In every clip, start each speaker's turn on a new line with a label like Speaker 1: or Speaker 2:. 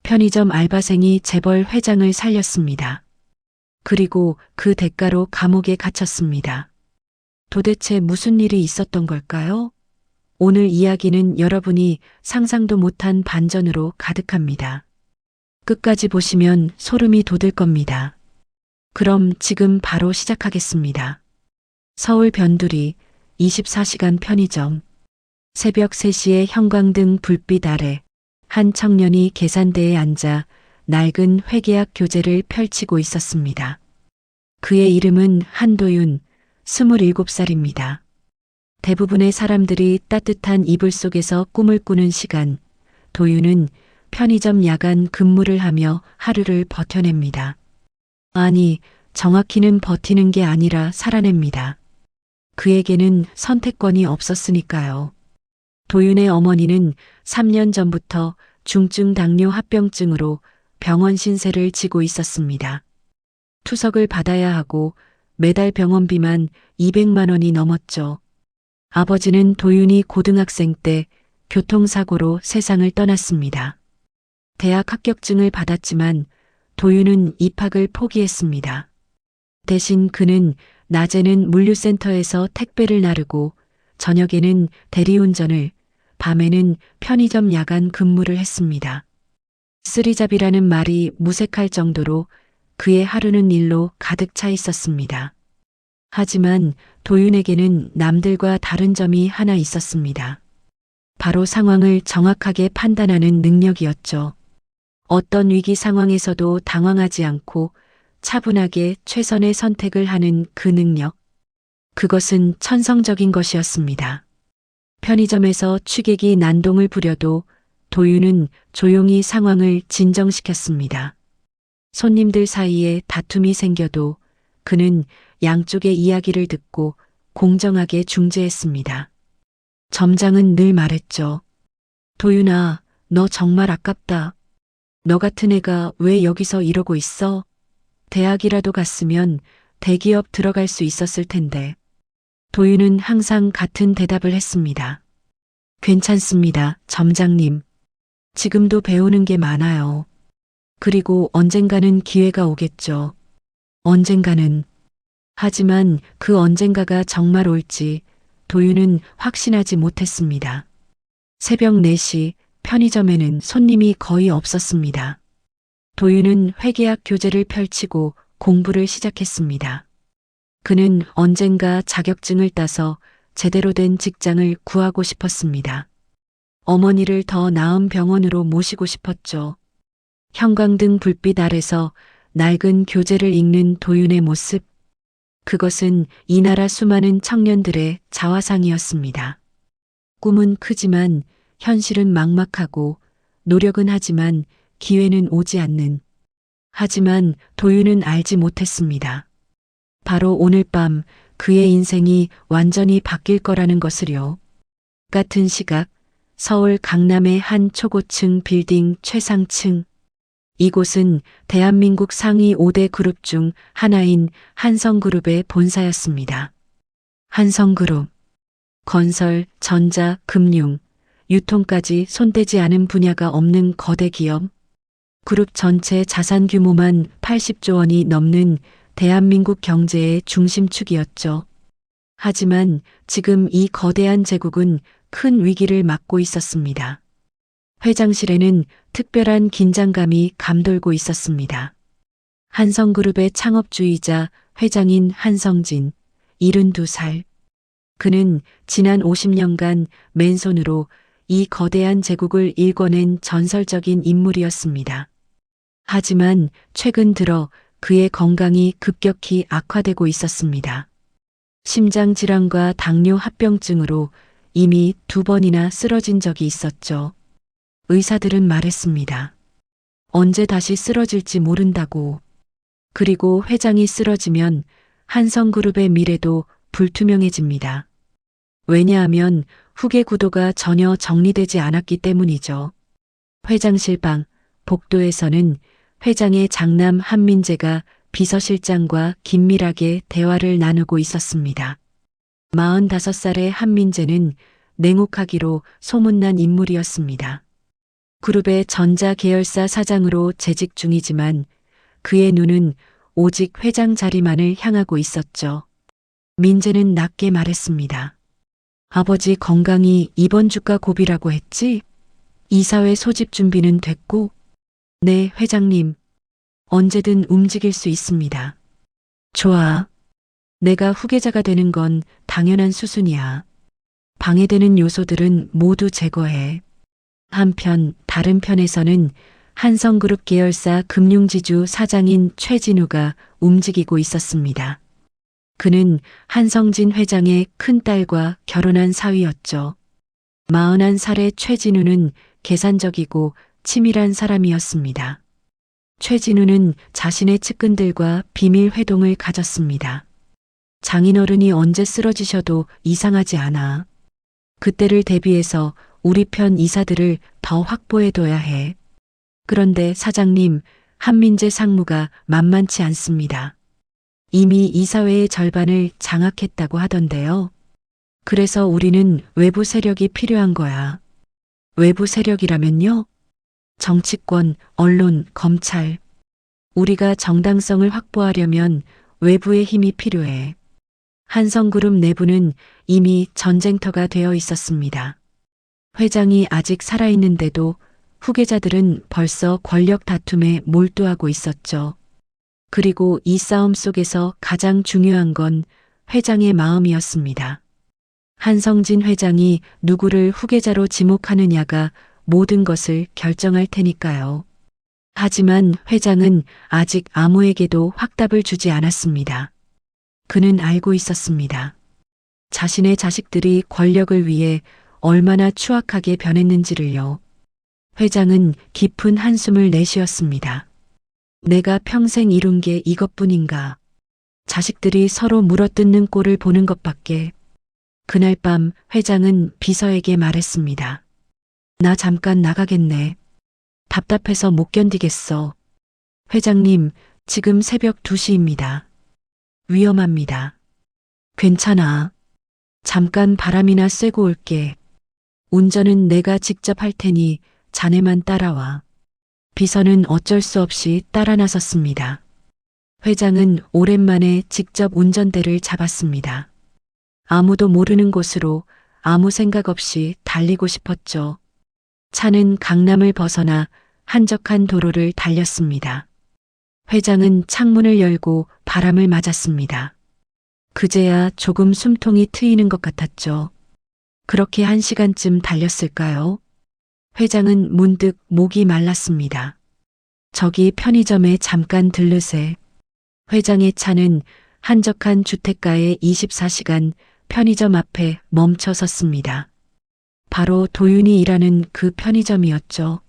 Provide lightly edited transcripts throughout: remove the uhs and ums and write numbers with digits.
Speaker 1: 편의점 알바생이 재벌 회장을 살렸습니다. 그리고 그 대가로 감옥에 갇혔습니다. 도대체 무슨 일이 있었던 걸까요? 오늘 이야기는 여러분이 상상도 못한 반전으로 가득합니다. 끝까지 보시면 소름이 돋을 겁니다. 그럼 지금 바로 시작하겠습니다. 서울 변두리 24시간 편의점. 새벽 3시에 형광등 불빛 아래 한 청년이 계산대에 앉아 낡은 회계약 교재를 펼치고 있었습니다. 그의 이름은 한도윤, 27살입니다. 대부분의 사람들이 따뜻한 이불 속에서 꿈을 꾸는 시간, 도윤은 편의점 야간 근무를 하며 하루를 버텨냅니다. 아니, 정확히는 버티는 게 아니라 살아냅니다. 그에게는 선택권이 없었으니까요. 도윤의 어머니는 3년 전부터 중증 당뇨 합병증으로 병원 신세를 지고 있었습니다. 투석을 받아야 하고 매달 병원비만 200만 원이 넘었죠. 아버지는 도윤이 고등학생 때 교통사고로 세상을 떠났습니다. 대학 합격증을 받았지만 도윤은 입학을 포기했습니다. 대신 그는 낮에는 물류센터에서 택배를 나르고 저녁에는 대리운전을, 밤에는 편의점 야간 근무를 했습니다. 쓰리잡이라는 말이 무색할 정도로 그의 하루는 일로 가득 차 있었습니다. 하지만 도윤에게는 남들과 다른 점이 하나 있었습니다. 바로 상황을 정확하게 판단하는 능력이었죠. 어떤 위기 상황에서도 당황하지 않고 차분하게 최선의 선택을 하는 그 능력. 그것은 천성적인 것이었습니다. 편의점에서 취객이 난동을 부려도 도윤은 조용히 상황을 진정시켰습니다. 손님들 사이에 다툼이 생겨도 그는 양쪽의 이야기를 듣고 공정하게 중재했습니다. 점장은 늘 말했죠. 도윤아, 너 정말 아깝다. 너 같은 애가 왜 여기서 이러고 있어? 대학이라도 갔으면 대기업 들어갈 수 있었을 텐데. 도윤은 항상 같은 대답을 했습니다. 괜찮습니다, 점장님. 지금도 배우는 게 많아요. 그리고 언젠가는 기회가 오겠죠. 언젠가는. 하지만 그 언젠가가 정말 올지 도윤은 확신하지 못했습니다. 새벽 4시 편의점에는 손님이 거의 없었습니다. 도윤은 회계약 교재를 펼치고 공부를 시작했습니다. 그는 언젠가 자격증을 따서 제대로 된 직장을 구하고 싶었습니다. 어머니를 더 나은 병원으로 모시고 싶었죠. 형광등 불빛 아래서 낡은 교재를 읽는 도윤의 모습. 그것은 이 나라 수많은 청년들의 자화상이었습니다. 꿈은 크지만 현실은 막막하고 노력은 하지만 기회는 오지 않는. 하지만 도윤은 알지 못했습니다. 바로 오늘 밤 그의 인생이 완전히 바뀔 거라는 것을요. 같은 시각 서울 강남의 한 초고층 빌딩 최상층. 이곳은 대한민국 상위 5대 그룹 중 하나인 한성그룹의 본사였습니다. 한성그룹. 건설, 전자, 금융, 유통까지 손대지 않은 분야가 없는 거대 기업. 그룹 전체 자산 규모만 80조 원이 넘는 대한민국 경제의 중심축이었죠. 하지만 지금 이 거대한 제국은 큰 위기를 맞고 있었습니다. 회장실에는 특별한 긴장감이 감돌고 있었습니다. 한성그룹의 창업주이자 회장인 한성진, 72살. 그는 지난 50년간 맨손으로 이 거대한 제국을 일궈낸 전설적인 인물이었습니다. 하지만 최근 들어 그의 건강이 급격히 악화되고 있었습니다. 심장질환과 당뇨 합병증으로 이미 2번이나 쓰러진 적이 있었죠. 의사들은 말했습니다. 언제 다시 쓰러질지 모른다고. 그리고 회장이 쓰러지면 한성그룹의 미래도 불투명해집니다. 왜냐하면 후계 구도가 전혀 정리되지 않았기 때문이죠. 회장실 방, 복도에서는 회장의 장남 한민재가 비서실장과 긴밀하게 대화를 나누고 있었습니다. 45살의 한민재는 냉혹하기로 소문난 인물이었습니다. 그룹의 전자 계열사 사장으로 재직 중이지만 그의 눈은 오직 회장 자리만을 향하고 있었죠. 민재는 낮게 말했습니다. 아버지 건강이 이번 주가 고비라고 했지? 이사회 소집 준비는 됐고? 네, 회장님. 언제든 움직일 수 있습니다. 좋아. 내가 후계자가 되는 건 당연한 수순이야. 방해되는 요소들은 모두 제거해. 한편 다른 편에서는 한성그룹 계열사 금융지주 사장인 최진우가 움직이고 있었습니다. 그는 한성진 회장의 큰딸과 결혼한 사위였죠. 41살의 최진우는 계산적이고 치밀한 사람이었습니다. 최진우는 자신의 측근들과 비밀 회동을 가졌습니다. 장인어른이 언제 쓰러지셔도 이상하지 않아. 그때를 대비해서 우리 편 이사들을 더 확보해둬야 해. 그런데 사장님, 한민재 상무가 만만치 않습니다. 이미 이사회의 절반을 장악했다고 하던데요. 그래서 우리는 외부 세력이 필요한 거야. 외부 세력이라면요? 정치권, 언론, 검찰. 우리가 정당성을 확보하려면 외부의 힘이 필요해. 한성그룹 내부는 이미 전쟁터가 되어 있었습니다. 회장이 아직 살아있는데도 후계자들은 벌써 권력 다툼에 몰두하고 있었죠. 그리고 이 싸움 속에서 가장 중요한 건 회장의 마음이었습니다. 한성진 회장이 누구를 후계자로 지목하느냐가 모든 것을 결정할 테니까요. 하지만 회장은 아직 아무에게도 확답을 주지 않았습니다. 그는 알고 있었습니다. 자신의 자식들이 권력을 위해 얼마나 추악하게 변했는지를요. 회장은 깊은 한숨을 내쉬었습니다. 내가 평생 이룬 게 이것뿐인가. 자식들이 서로 물어뜯는 꼴을 보는 것밖에. 그날 밤 회장은 비서에게 말했습니다. 나 잠깐 나가겠네. 답답해서 못 견디겠어. 회장님, 지금 새벽 2시입니다. 위험합니다. 괜찮아. 잠깐 바람이나 쐬고 올게. 운전은 내가 직접 할 테니 자네만 따라와. 비서는 어쩔 수 없이 따라 나섰습니다. 회장은 오랜만에 직접 운전대를 잡았습니다. 아무도 모르는 곳으로 아무 생각 없이 달리고 싶었죠. 차는 강남을 벗어나 한적한 도로를 달렸습니다. 회장은 창문을 열고 바람을 맞았습니다. 그제야 조금 숨통이 트이는 것 같았죠. 그렇게 1시간쯤 달렸을까요? 회장은 문득 목이 말랐습니다. 저기 편의점에 잠깐 들르세. 회장의 차는 한적한 주택가의 24시간 편의점 앞에 멈춰 섰습니다. 바로 도윤이 일하는 그 편의점이었죠.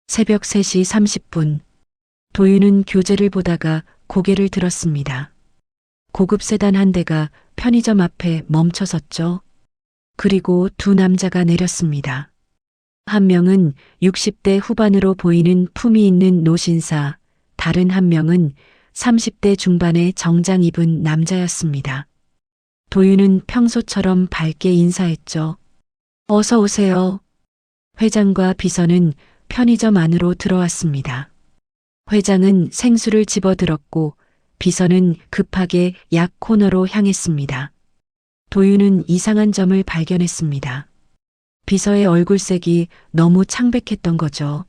Speaker 1: 새벽 3시 30분. 도윤은 교재를 보다가 고개를 들었습니다. 고급 세단 한 대가 편의점 앞에 멈춰 섰죠. 그리고 두 남자가 내렸습니다. 한 명은 60대 후반으로 보이는 품위 있는 노신사, 다른 한 명은 30대 중반의 정장 입은 남자였습니다. 도윤은 평소처럼 밝게 인사했죠. 어서 오세요. 회장과 비서는 편의점 안으로 들어왔습니다. 회장은 생수를 집어들었고 비서는 급하게 약 코너로 향했습니다. 도윤은 이상한 점을 발견했습니다. 비서의 얼굴색이 너무 창백했던 거죠.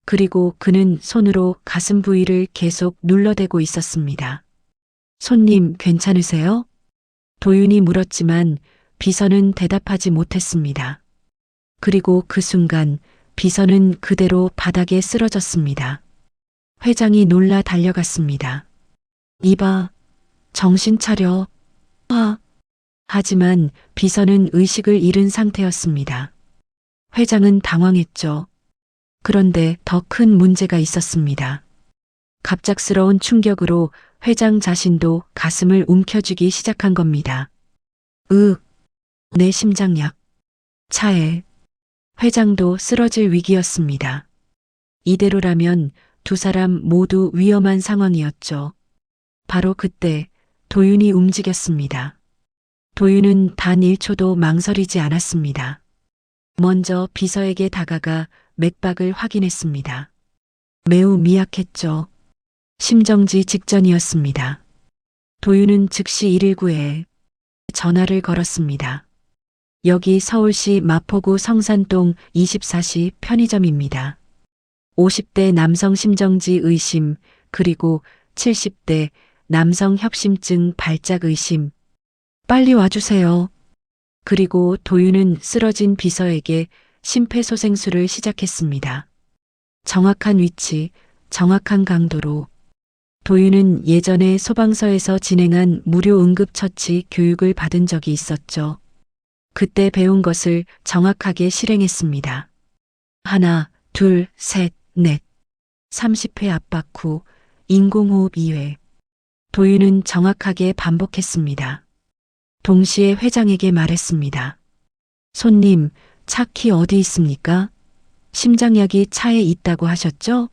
Speaker 1: 그리고 그는 손으로 가슴 부위를 계속 눌러대고 있었습니다. 손님 괜찮으세요? 도윤이 물었지만 비서는 대답하지 못했습니다. 그리고 그 순간 비서는 그대로 바닥에 쓰러졌습니다. 회장이 놀라 달려갔습니다. 이봐, 정신 차려. 하지만 비서는 의식을 잃은 상태였습니다. 회장은 당황했죠. 그런데 더 큰 문제가 있었습니다. 갑작스러운 충격으로 회장 자신도 가슴을 움켜쥐기 시작한 겁니다. 내 심장약. 차에. 회장도 쓰러질 위기였습니다. 이대로라면 두 사람 모두 위험한 상황이었죠. 바로 그때 도윤이 움직였습니다. 도윤은 단 1초도 망설이지 않았습니다. 먼저 비서에게 다가가 맥박을 확인했습니다. 매우 미약했죠. 심정지 직전이었습니다. 도윤은 즉시 119에 전화를 걸었습니다. 여기 서울시 마포구 성산동 24시 편의점입니다. 50대 남성 심정지 의심, 그리고 70대 남성 협심증 발작 의심. 빨리 와주세요. 그리고 도윤은 쓰러진 비서에게 심폐소생술을 시작했습니다. 정확한 위치, 정확한 강도로. 도윤은 예전에 소방서에서 진행한 무료 응급처치 교육을 받은 적이 있었죠. 그때 배운 것을 정확하게 실행했습니다. 하나, 둘, 셋, 넷. 30회 압박 후 인공호흡 2회. 도윤은 정확하게 반복했습니다. 동시에 회장에게 말했습니다. 손님, 차 키 어디 있습니까? 심장약이 차에 있다고 하셨죠?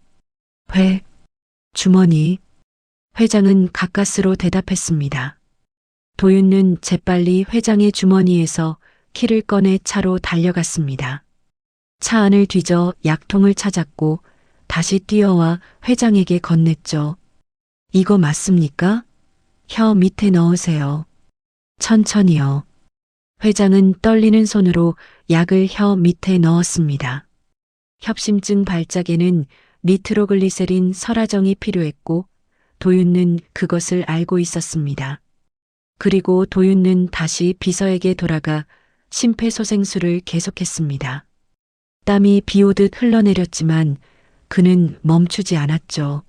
Speaker 1: 주머니. 회장은 가까스로 대답했습니다. 도윤은 재빨리 회장의 주머니에서 키를 꺼내 차로 달려갔습니다. 차 안을 뒤져 약통을 찾았고 다시 뛰어와 회장에게 건넸죠. 이거 맞습니까? 혀 밑에 넣으세요. 천천히요. 회장은 떨리는 손으로 약을 혀 밑에 넣었습니다. 협심증 발작에는 니트로글리세린 설화정이 필요했고 도윤은 그것을 알고 있었습니다. 그리고 도윤은 다시 비서에게 돌아가 심폐소생술을 계속했습니다. 땀이 비오듯 흘러내렸지만 그는 멈추지 않았죠.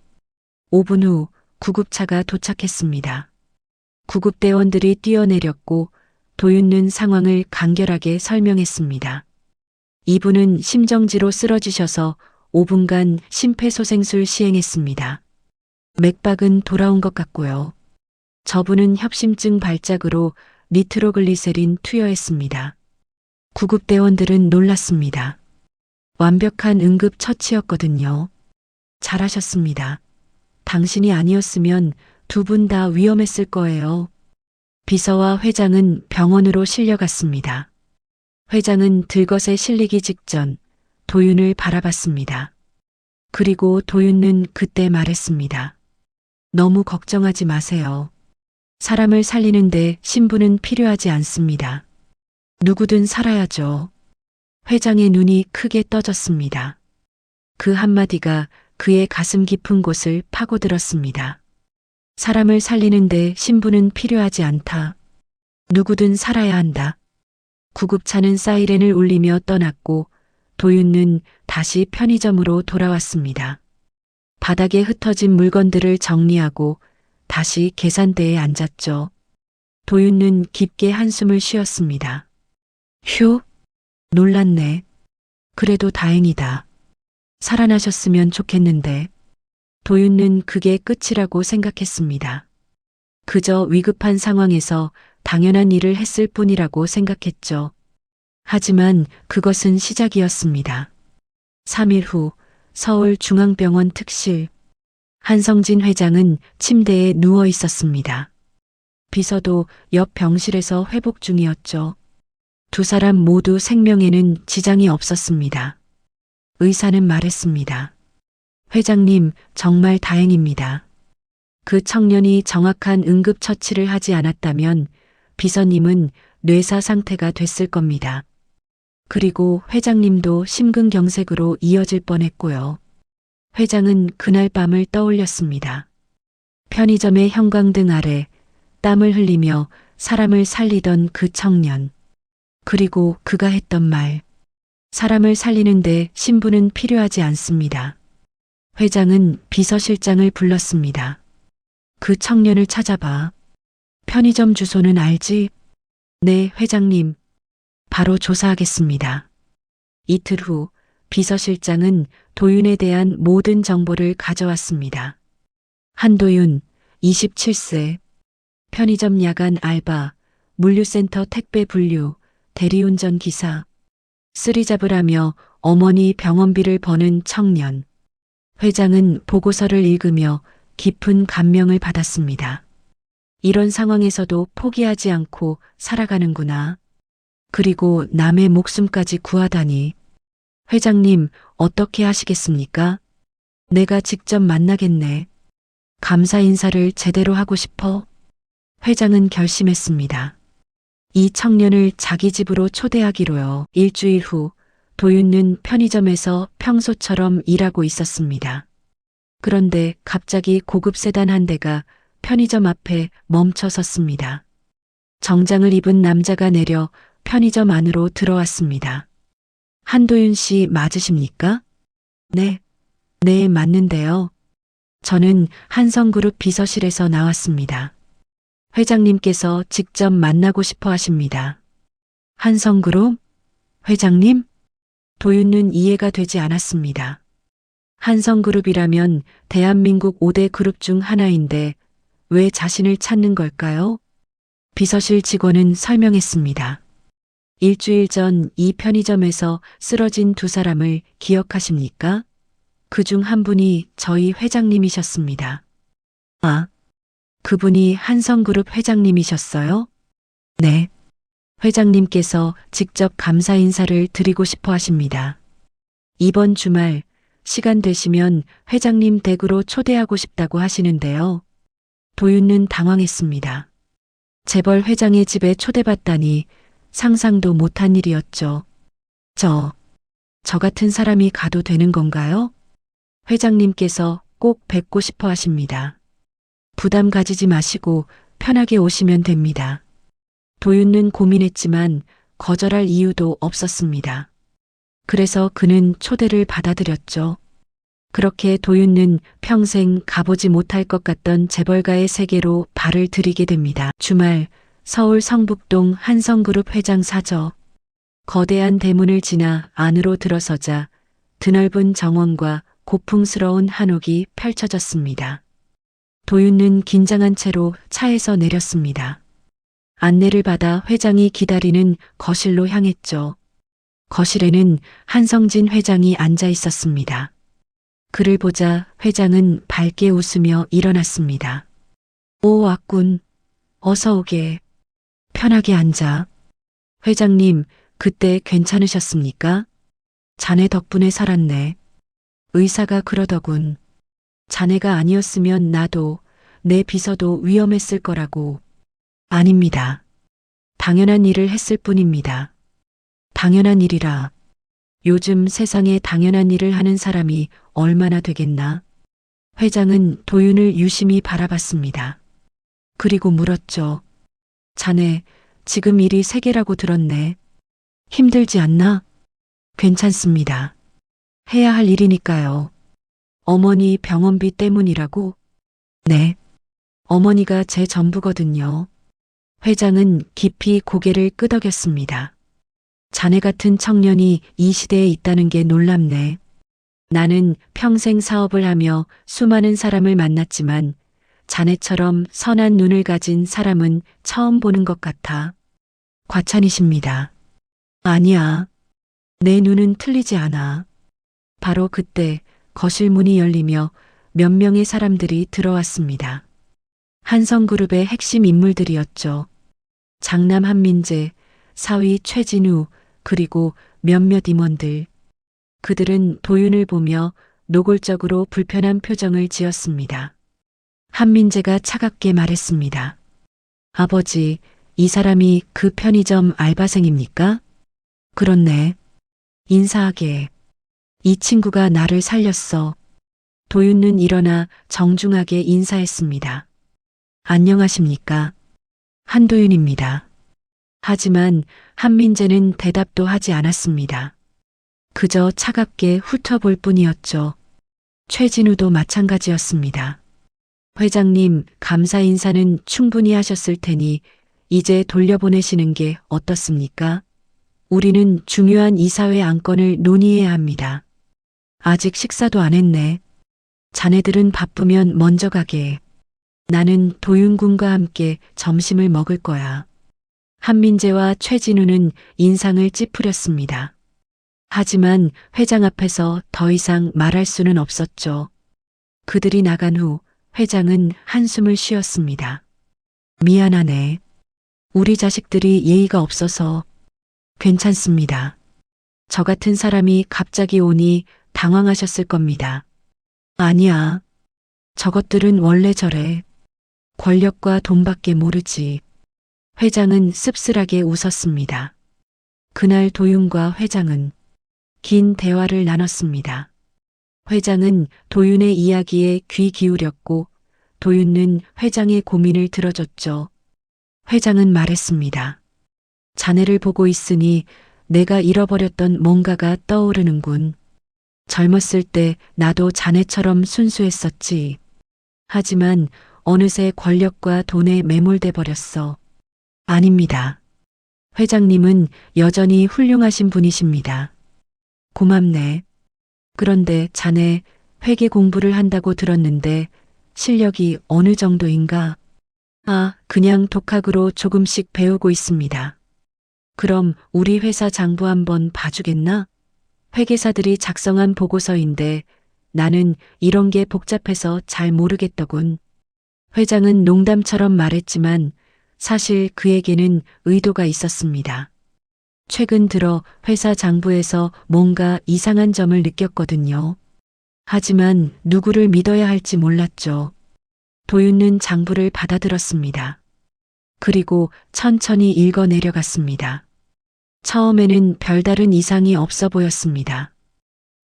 Speaker 1: 5분 후 구급차가 도착했습니다. 구급대원들이 뛰어내렸고 도윤은 상황을 간결하게 설명했습니다. 이분은 심정지로 쓰러지셔서 5분간 심폐소생술 시행했습니다. 맥박은 돌아온 것 같고요. 저분은 협심증 발작으로 니트로글리세린 투여했습니다. 구급대원들은 놀랐습니다. 완벽한 응급처치였거든요. 잘하셨습니다. 당신이 아니었으면 두 분 다 위험했을 거예요. 비서와 회장은 병원으로 실려갔습니다. 회장은 들것에 실리기 직전 도윤을 바라봤습니다. 그리고 도윤은 그때 말했습니다. 너무 걱정하지 마세요. 사람을 살리는데 신부는 필요하지 않습니다. 누구든 살아야죠. 회장의 눈이 크게 떠졌습니다. 그 한마디가 그의 가슴 깊은 곳을 파고들었습니다. 사람을 살리는데 신부는 필요하지 않다. 누구든 살아야 한다. 구급차는 사이렌을 울리며 떠났고 도윤은 다시 편의점으로 돌아왔습니다. 바닥에 흩어진 물건들을 정리하고 다시 계산대에 앉았죠. 도윤은 깊게 한숨을 쉬었습니다. 휴, 놀랐네. 그래도 다행이다. 살아나셨으면 좋겠는데. 도윤은 그게 끝이라고 생각했습니다. 그저 위급한 상황에서 당연한 일을 했을 뿐이라고 생각했죠. 하지만 그것은 시작이었습니다. 3일 후 서울중앙병원 특실. 한성진 회장은 침대에 누워 있었습니다. 비서도 옆 병실에서 회복 중이었죠. 두 사람 모두 생명에는 지장이 없었습니다. 의사는 말했습니다. 회장님, 정말 다행입니다. 그 청년이 정확한 응급처치를 하지 않았다면 비서님은 뇌사 상태가 됐을 겁니다. 그리고 회장님도 심근경색으로 이어질 뻔했고요. 회장은 그날 밤을 떠올렸습니다. 편의점의 형광등 아래 땀을 흘리며 사람을 살리던 그 청년. 그리고 그가 했던 말. 사람을 살리는데 신부는 필요하지 않습니다. 회장은 비서실장을 불렀습니다. 그 청년을 찾아봐. 편의점 주소는 알지? 네, 회장님. 바로 조사하겠습니다. 이틀 후 비서실장은 도윤에 대한 모든 정보를 가져왔습니다. 한도윤, 27세. 편의점 야간 알바, 물류센터 택배 분류, 대리운전 기사. 쓰리잡으라며 어머니 병원비를 버는 청년. 회장은 보고서를 읽으며 깊은 감명을 받았습니다. 이런 상황에서도 포기하지 않고 살아가는구나. 그리고 남의 목숨까지 구하다니. 회장님, 어떻게 하시겠습니까? 내가 직접 만나겠네. 감사 인사를 제대로 하고 싶어. 회장은 결심했습니다. 이 청년을 자기 집으로 초대하기로요. 일주일 후 도윤은 편의점에서 평소처럼 일하고 있었습니다. 그런데 갑자기 고급 세단 한 대가 편의점 앞에 멈춰 섰습니다. 정장을 입은 남자가 내려 편의점 안으로 들어왔습니다. 한도윤 씨 맞으십니까? 네, 네, 맞는데요. 저는 한성그룹 비서실에서 나왔습니다. 회장님께서 직접 만나고 싶어 하십니다. 한성그룹? 회장님? 도윤은 이해가 되지 않았습니다. 한성그룹이라면 대한민국 5대 그룹 중 하나인데 왜 자신을 찾는 걸까요? 비서실 직원은 설명했습니다. 일주일 전 이 편의점에서 쓰러진 두 사람을 기억하십니까? 그중 한 분이 저희 회장님이셨습니다. 아, 그분이 한성그룹 회장님이셨어요? 네. 회장님께서 직접 감사 인사를 드리고 싶어 하십니다. 이번 주말 시간 되시면 회장님 댁으로 초대하고 싶다고 하시는데요. 도윤은 당황했습니다. 재벌 회장의 집에 초대받다니 상상도 못한 일이었죠. 저 같은 사람이 가도 되는 건가요? 회장님께서 꼭 뵙고 싶어 하십니다. 부담 가지지 마시고 편하게 오시면 됩니다. 도윤은 고민했지만 거절할 이유도 없었습니다. 그래서 그는 초대를 받아들였죠. 그렇게 도윤은 평생 가보지 못할 것 같던 재벌가의 세계로 발을 들이게 됩니다. 주말 서울 성북동 한성그룹 회장 사저. 거대한 대문을 지나 안으로 들어서자 드넓은 정원과 고풍스러운 한옥이 펼쳐졌습니다. 도윤은 긴장한 채로 차에서 내렸습니다. 안내를 받아 회장이 기다리는 거실로 향했죠. 거실에는 한성진 회장이 앉아 있었습니다. 그를 보자 회장은 밝게 웃으며 일어났습니다. 오, 왔군. 어서 오게. 편하게 앉아. 회장님, 그때 괜찮으셨습니까? 자네 덕분에 살았네. 의사가 그러더군. 자네가 아니었으면 나도, 내 비서도 위험했을 거라고. 아닙니다. 당연한 일을 했을 뿐입니다. 당연한 일이라. 요즘 세상에 당연한 일을 하는 사람이 얼마나 되겠나? 회장은 도윤을 유심히 바라봤습니다. 그리고 물었죠. 자네, 지금 일이 세 개라고 들었네. 힘들지 않나? 괜찮습니다. 해야 할 일이니까요. 어머니 병원비 때문이라고? 네. 어머니가 제 전부거든요. 회장은 깊이 고개를 끄덕였습니다. 자네 같은 청년이 이 시대에 있다는 게 놀랍네. 나는 평생 사업을 하며 수많은 사람을 만났지만 자네처럼 선한 눈을 가진 사람은 처음 보는 것 같아. 과찬이십니다. 아니야. 내 눈은 틀리지 않아. 바로 그때 거실 문이 열리며 몇 명의 사람들이 들어왔습니다. 한성그룹의 핵심 인물들이었죠. 장남 한민재, 사위 최진우, 그리고 몇몇 임원들. 그들은 도윤을 보며 노골적으로 불편한 표정을 지었습니다. 한민재가 차갑게 말했습니다. 아버지, 이 사람이 그 편의점 알바생입니까? 그렇네. 인사하게. 이 친구가 나를 살렸어. 도윤은 일어나 정중하게 인사했습니다. 안녕하십니까? 한도윤입니다. 하지만 한민재는 대답도 하지 않았습니다. 그저 차갑게 훑어볼 뿐이었죠. 최진우도 마찬가지였습니다. 회장님, 감사 인사는 충분히 하셨을 테니 이제 돌려보내시는 게 어떻습니까? 우리는 중요한 이사회 안건을 논의해야 합니다. 아직 식사도 안 했네. 자네들은 바쁘면 먼저 가게. 나는 도윤군과 함께 점심을 먹을 거야. 한민재와 최진우는 인상을 찌푸렸습니다. 하지만 회장 앞에서 더 이상 말할 수는 없었죠. 그들이 나간 후 회장은 한숨을 쉬었습니다. 미안하네. 우리 자식들이 예의가 없어서. 괜찮습니다. 저 같은 사람이 갑자기 오니 당황하셨을 겁니다. 아니야. 저것들은 원래 저래. 권력과 돈밖에 모르지. 회장은 씁쓸하게 웃었습니다. 그날 도윤과 회장은 긴 대화를 나눴습니다. 회장은 도윤의 이야기에 귀 기울였고 도윤은 회장의 고민을 들어줬죠. 회장은 말했습니다. 자네를 보고 있으니 내가 잃어버렸던 뭔가가 떠오르는군. 젊었을 때 나도 자네처럼 순수했었지. 하지만 어느새 권력과 돈에 매몰돼 버렸어. 아닙니다. 회장님은 여전히 훌륭하신 분이십니다. 고맙네. 그런데 자네 회계 공부를 한다고 들었는데 실력이 어느 정도인가? 아, 그냥 독학으로 조금씩 배우고 있습니다. 그럼 우리 회사 장부 한번 봐주겠나? 회계사들이 작성한 보고서인데 나는 이런 게 복잡해서 잘 모르겠더군. 회장은 농담처럼 말했지만 사실 그에게는 의도가 있었습니다. 최근 들어 회사 장부에서 뭔가 이상한 점을 느꼈거든요. 하지만 누구를 믿어야 할지 몰랐죠. 도윤은 장부를 받아들었습니다. 그리고 천천히 읽어 내려갔습니다. 처음에는 별다른 이상이 없어 보였습니다.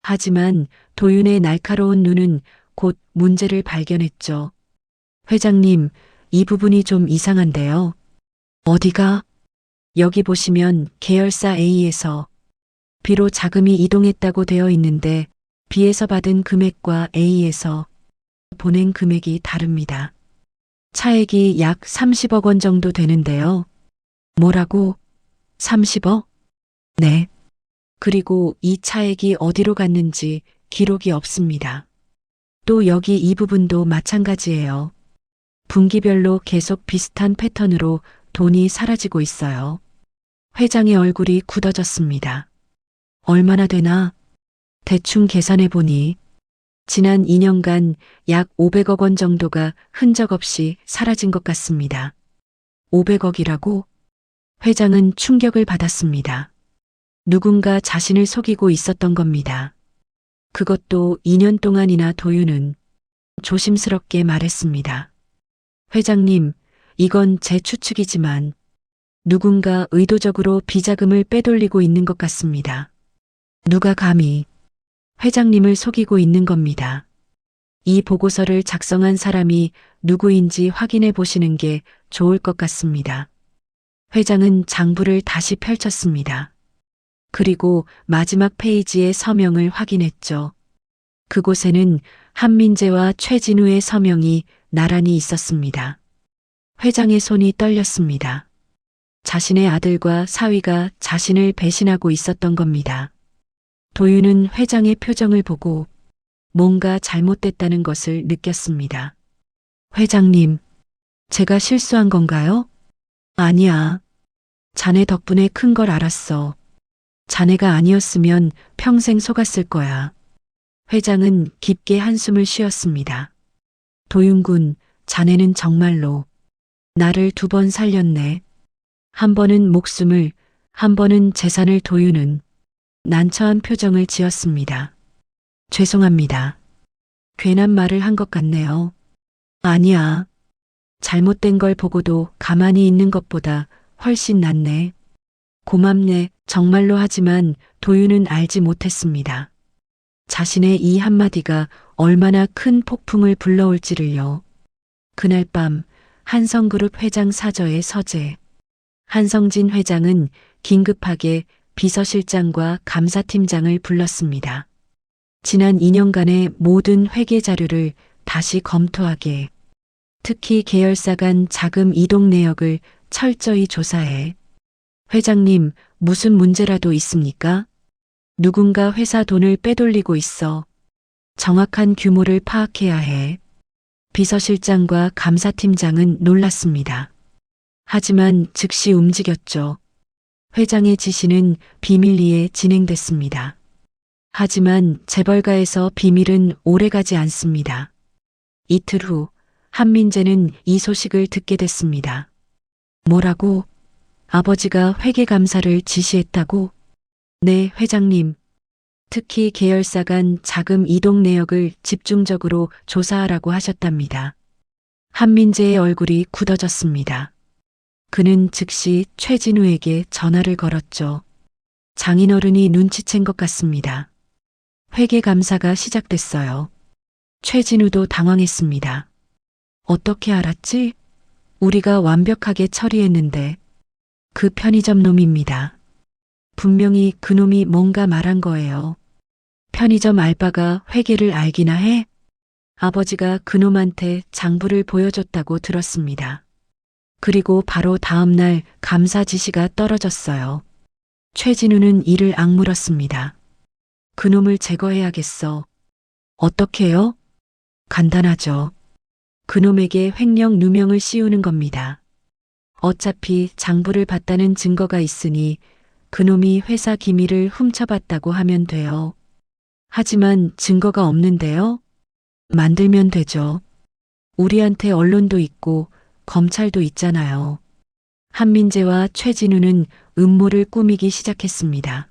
Speaker 1: 하지만 도윤의 날카로운 눈은 곧 문제를 발견했죠. 회장님, 이 부분이 좀 이상한데요. 어디가? 여기 보시면 계열사 A에서 B로 자금이 이동했다고 되어 있는데 B에서 받은 금액과 A에서 보낸 금액이 다릅니다. 차액이 약 30억 원 정도 되는데요. 뭐라고? 30억? 네. 그리고 이 차액이 어디로 갔는지 기록이 없습니다. 또 여기 이 부분도 마찬가지예요. 분기별로 계속 비슷한 패턴으로 돈이 사라지고 있어요. 회장의 얼굴이 굳어졌습니다. 얼마나 되나? 대충 계산해 보니 지난 2년간 약 500억 원 정도가 흔적 없이 사라진 것 같습니다. 500억이라고? 회장은 충격을 받았습니다. 누군가 자신을 속이고 있었던 겁니다. 그것도 2년 동안이나. 도윤은 조심스럽게 말했습니다. 회장님, 이건 제 추측이지만 누군가 의도적으로 비자금을 빼돌리고 있는 것 같습니다. 누가 감히 회장님을 속이고 있는 겁니다. 이 보고서를 작성한 사람이 누구인지 확인해 보시는 게 좋을 것 같습니다. 회장은 장부를 다시 펼쳤습니다. 그리고 마지막 페이지의 서명을 확인했죠. 그곳에는 한민재와 최진우의 서명이 나란히 있었습니다. 회장의 손이 떨렸습니다. 자신의 아들과 사위가 자신을 배신하고 있었던 겁니다. 도윤은 회장의 표정을 보고 뭔가 잘못됐다는 것을 느꼈습니다. 회장님, 제가 실수한 건가요? 아니야. 자네 덕분에 큰 걸 알았어. 자네가 아니었으면 평생 속았을 거야. 회장은 깊게 한숨을 쉬었습니다. 도윤군, 자네는 정말로 나를 2번 살렸네. 한 번은 목숨을, 한 번은 재산을. 도윤은 난처한 표정을 지었습니다. 죄송합니다. 괜한 말을 한 것 같네요. 아니야. 잘못된 걸 보고도 가만히 있는 것보다 훨씬 낫네. 고맙네. 정말로. 하지만 도윤은 알지 못했습니다. 자신의 이 한마디가 얼마나 큰 폭풍을 불러올지를요. 그날 밤 한성그룹 회장 사저의 서재. 한성진 회장은 긴급하게 비서실장과 감사팀장을 불렀습니다. 지난 2년간의 모든 회계 자료를 다시 검토하게, 특히 계열사 간 자금 이동 내역을 철저히 조사해. 회장님, 무슨 문제라도 있습니까? 누군가 회사 돈을 빼돌리고 있어. 정확한 규모를 파악해야 해. 비서실장과 감사팀장은 놀랐습니다. 하지만 즉시 움직였죠. 회장의 지시는 비밀리에 진행됐습니다. 하지만 재벌가에서 비밀은 오래가지 않습니다. 이틀 후 한민재는 이 소식을 듣게 됐습니다. 뭐라고? 아버지가 회계감사를 지시했다고? 네, 회장님. 특히 계열사 간 자금 이동 내역을 집중적으로 조사하라고 하셨답니다. 한민재의 얼굴이 굳어졌습니다. 그는 즉시 최진우에게 전화를 걸었죠. 장인어른이 눈치챈 것 같습니다. 회계 감사가 시작됐어요. 최진우도 당황했습니다. 어떻게 알았지? 우리가 완벽하게 처리했는데. 그 편의점 놈입니다. 분명히 그놈이 뭔가 말한 거예요. 편의점 알바가 회계를 알기나 해? 아버지가 그놈한테 장부를 보여줬다고 들었습니다. 그리고 바로 다음 날 감사 지시가 떨어졌어요. 최진우는 이를 악물었습니다. 그놈을 제거해야겠어. 어떻게요? 간단하죠. 그놈에게 횡령 누명을 씌우는 겁니다. 어차피 장부를 봤다는 증거가 있으니 그놈이 회사 기밀을 훔쳐봤다고 하면 돼요. 하지만 증거가 없는데요? 만들면 되죠. 우리한테 언론도 있고 검찰도 있잖아요. 한민재와 최진우는 음모를 꾸미기 시작했습니다.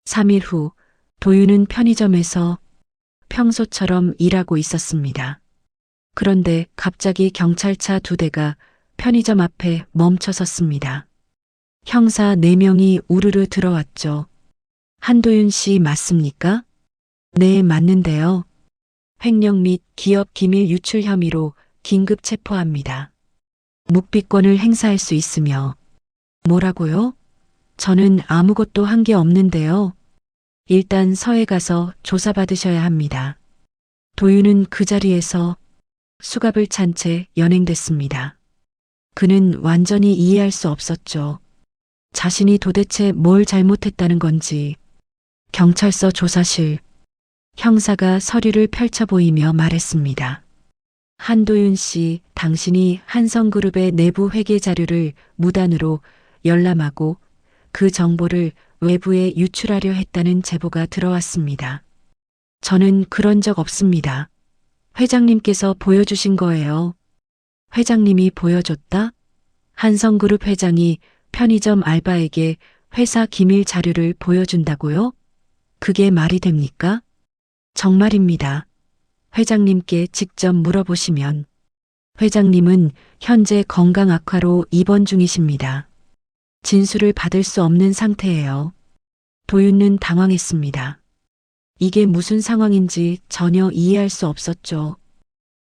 Speaker 1: 3일 후 도윤은 편의점에서 평소처럼 일하고 있었습니다. 그런데 갑자기 경찰차 2대가 편의점 앞에 멈춰 섰습니다. 형사 4명이 우르르 들어왔죠. 한도윤 씨 맞습니까? 네, 맞는데요. 횡령 및 기업 기밀 유출 혐의로 긴급 체포합니다. 묵비권을 행사할 수 있으며. 뭐라고요? 저는 아무것도 한 게 없는데요. 일단 서해 가서 조사받으셔야 합니다. 도윤은 그 자리에서 수갑을 찬 채 연행됐습니다. 그는 완전히 이해할 수 없었죠. 자신이 도대체 뭘 잘못했다는 건지. 경찰서 조사실. 형사가 서류를 펼쳐 보이며 말했습니다. 한도윤 씨, 당신이 한성그룹의 내부 회계 자료를 무단으로 열람하고 그 정보를 외부에 유출하려 했다는 제보가 들어왔습니다. 저는 그런 적 없습니다. 회장님께서 보여주신 거예요. 회장님이 보여줬다? 한성그룹 회장이 편의점 알바에게 회사 기밀 자료를 보여준다고요? 그게 말이 됩니까? 정말입니다. 회장님께 직접 물어보시면. 회장님은 현재 건강 악화로 입원 중이십니다. 진술을 받을 수 없는 상태예요. 도윤은 당황했습니다. 이게 무슨 상황인지 전혀 이해할 수 없었죠.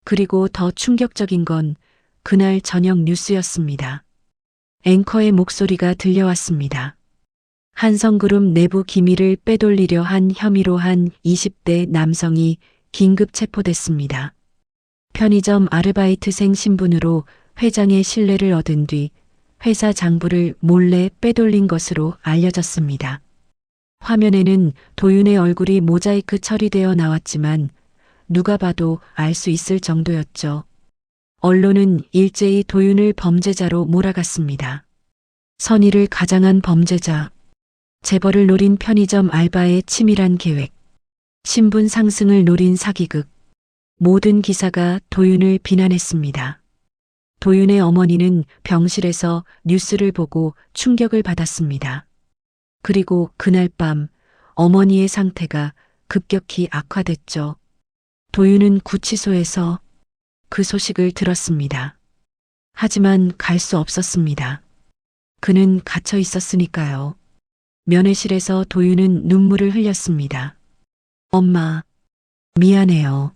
Speaker 1: 그리고 더 충격적인 건 그날 저녁 뉴스였습니다. 앵커의 목소리가 들려왔습니다. 한성그룹 내부 기밀을 빼돌리려 한 혐의로 한 20대 남성이 긴급 체포됐습니다. 편의점 아르바이트생 신분으로 회장의 신뢰를 얻은 뒤 회사 장부를 몰래 빼돌린 것으로 알려졌습니다. 화면에는 도윤의 얼굴이 모자이크 처리되어 나왔지만 누가 봐도 알 수 있을 정도였죠. 언론은 일제히 도윤을 범죄자로 몰아갔습니다. 선의를 가장한 범죄자, 재벌을 노린 편의점 알바의 치밀한 계획, 신분 상승을 노린 사기극, 모든 기사가 도윤을 비난했습니다. 도윤의 어머니는 병실에서 뉴스를 보고 충격을 받았습니다. 그리고 그날 밤 어머니의 상태가 급격히 악화됐죠. 도윤은 구치소에서 그 소식을 들었습니다. 하지만 갈 수 없었습니다. 그는 갇혀 있었으니까요. 면회실에서 도윤은 눈물을 흘렸습니다. 엄마, 미안해요.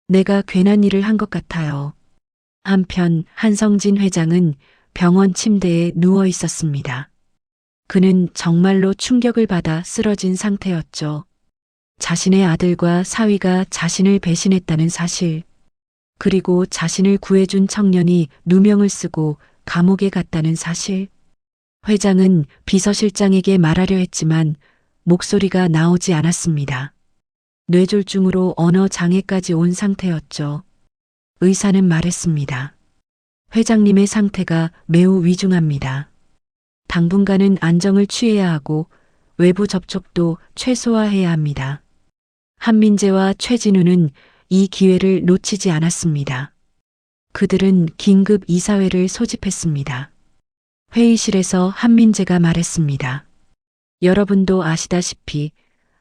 Speaker 1: 내가 괜한 일을 한 것 같아요. 한편 한성진 회장은 병원 침대에 누워 있었습니다. 그는 정말로 충격을 받아 쓰러진 상태였죠. 자신의 아들과 사위가 자신을 배신했다는 사실, 그리고 자신을 구해준 청년이 누명을 쓰고 감옥에 갔다는 사실. 회장은 비서실장에게 말하려 했지만 목소리가 나오지 않았습니다. 뇌졸중으로 언어 장애까지 온 상태였죠. 의사는 말했습니다. 회장님의 상태가 매우 위중합니다. 당분간은 안정을 취해야 하고 외부 접촉도 최소화해야 합니다. 한민재와 최진우는 이 기회를 놓치지 않았습니다. 그들은 긴급 이사회를 소집했습니다. 회의실에서 한민재가 말했습니다. 여러분도 아시다시피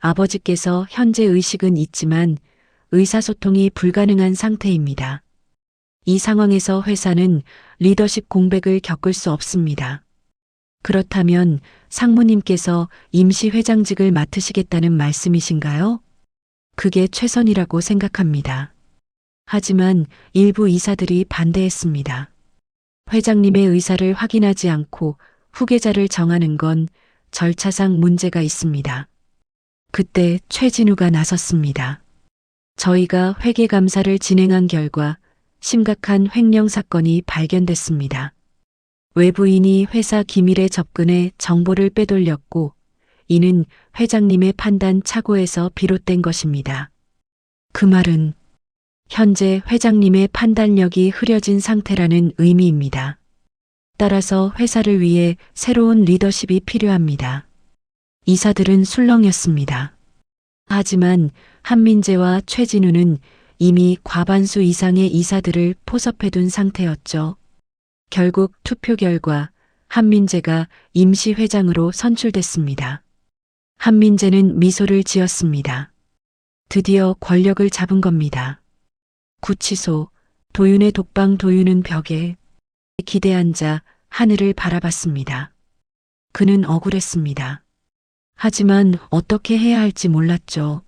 Speaker 1: 아버지께서 현재 의식은 있지만 의사소통이 불가능한 상태입니다. 이 상황에서 회사는 리더십 공백을 겪을 수 없습니다. 그렇다면 상무님께서 임시 회장직을 맡으시겠다는 말씀이신가요? 그게 최선이라고 생각합니다. 하지만 일부 이사들이 반대했습니다. 회장님의 의사를 확인하지 않고 후계자를 정하는 건 절차상 문제가 있습니다. 그때 최진우가 나섰습니다. 저희가 회계감사를 진행한 결과 심각한 횡령 사건이 발견됐습니다. 외부인이 회사 기밀에 접근해 정보를 빼돌렸고 이는 회장님의 판단 착오에서 비롯된 것입니다. 그 말은 현재 회장님의 판단력이 흐려진 상태라는 의미입니다. 따라서 회사를 위해 새로운 리더십이 필요합니다. 이사들은 술렁였습니다. 하지만 한민재와 최진우는 이미 과반수 이상의 이사들을 포섭해둔 상태였죠. 결국 투표 결과 한민재가 임시회장으로 선출됐습니다. 한민재는 미소를 지었습니다. 드디어 권력을 잡은 겁니다. 구치소, 도윤의 독방. 도윤은 벽에 기대앉아 하늘을 바라봤습니다. 그는 억울했습니다. 하지만 어떻게 해야 할지 몰랐죠.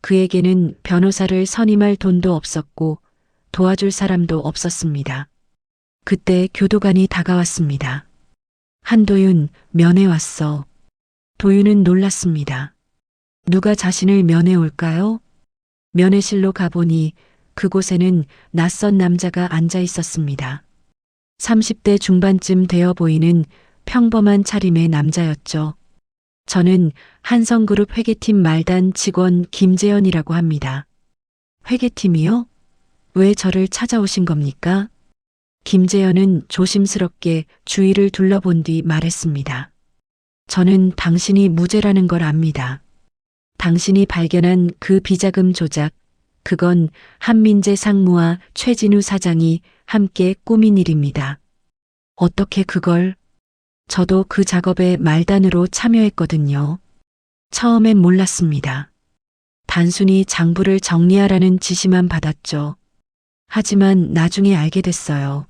Speaker 1: 그에게는 변호사를 선임할 돈도 없었고 도와줄 사람도 없었습니다. 그때 교도관이 다가왔습니다. 한도윤, 면회 왔어. 도윤은 놀랐습니다. 누가 자신을 면회 올까요? 면회실로 가보니 그곳에는 낯선 남자가 앉아 있었습니다. 30대 중반쯤 되어 보이는 평범한 차림의 남자였죠. 저는 한성그룹 회계팀 말단 직원 김재현이라고 합니다. 회계팀이요? 왜 저를 찾아오신 겁니까? 김재현은 조심스럽게 주위를 둘러본 뒤 말했습니다. 저는 당신이 무죄라는 걸 압니다. 당신이 발견한 그 비자금 조작, 그건 한민재 상무와 최진우 사장이 함께 꾸민 일입니다. 어떻게 그걸? 저도 그 작업에 말단으로 참여했거든요. 처음엔 몰랐습니다. 단순히 장부를 정리하라는 지시만 받았죠. 하지만 나중에 알게 됐어요.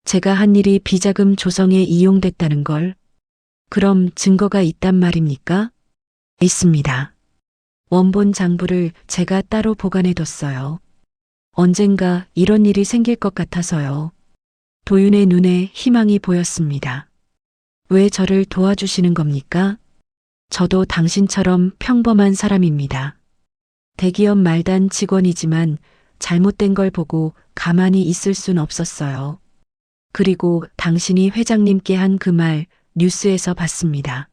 Speaker 1: 제가 한 일이 비자금 조성에 이용됐다는 걸. 그럼 증거가 있단 말입니까? 있습니다. 원본 장부를 제가 따로 보관해뒀어요. 언젠가 이런 일이 생길 것 같아서요. 도윤의 눈에 희망이 보였습니다. 왜 저를 도와주시는 겁니까? 저도 당신처럼 평범한 사람입니다. 대기업 말단 직원이지만 잘못된 걸 보고 가만히 있을 순 없었어요. 그리고 당신이 회장님께 한 그 말 뉴스에서 봤습니다.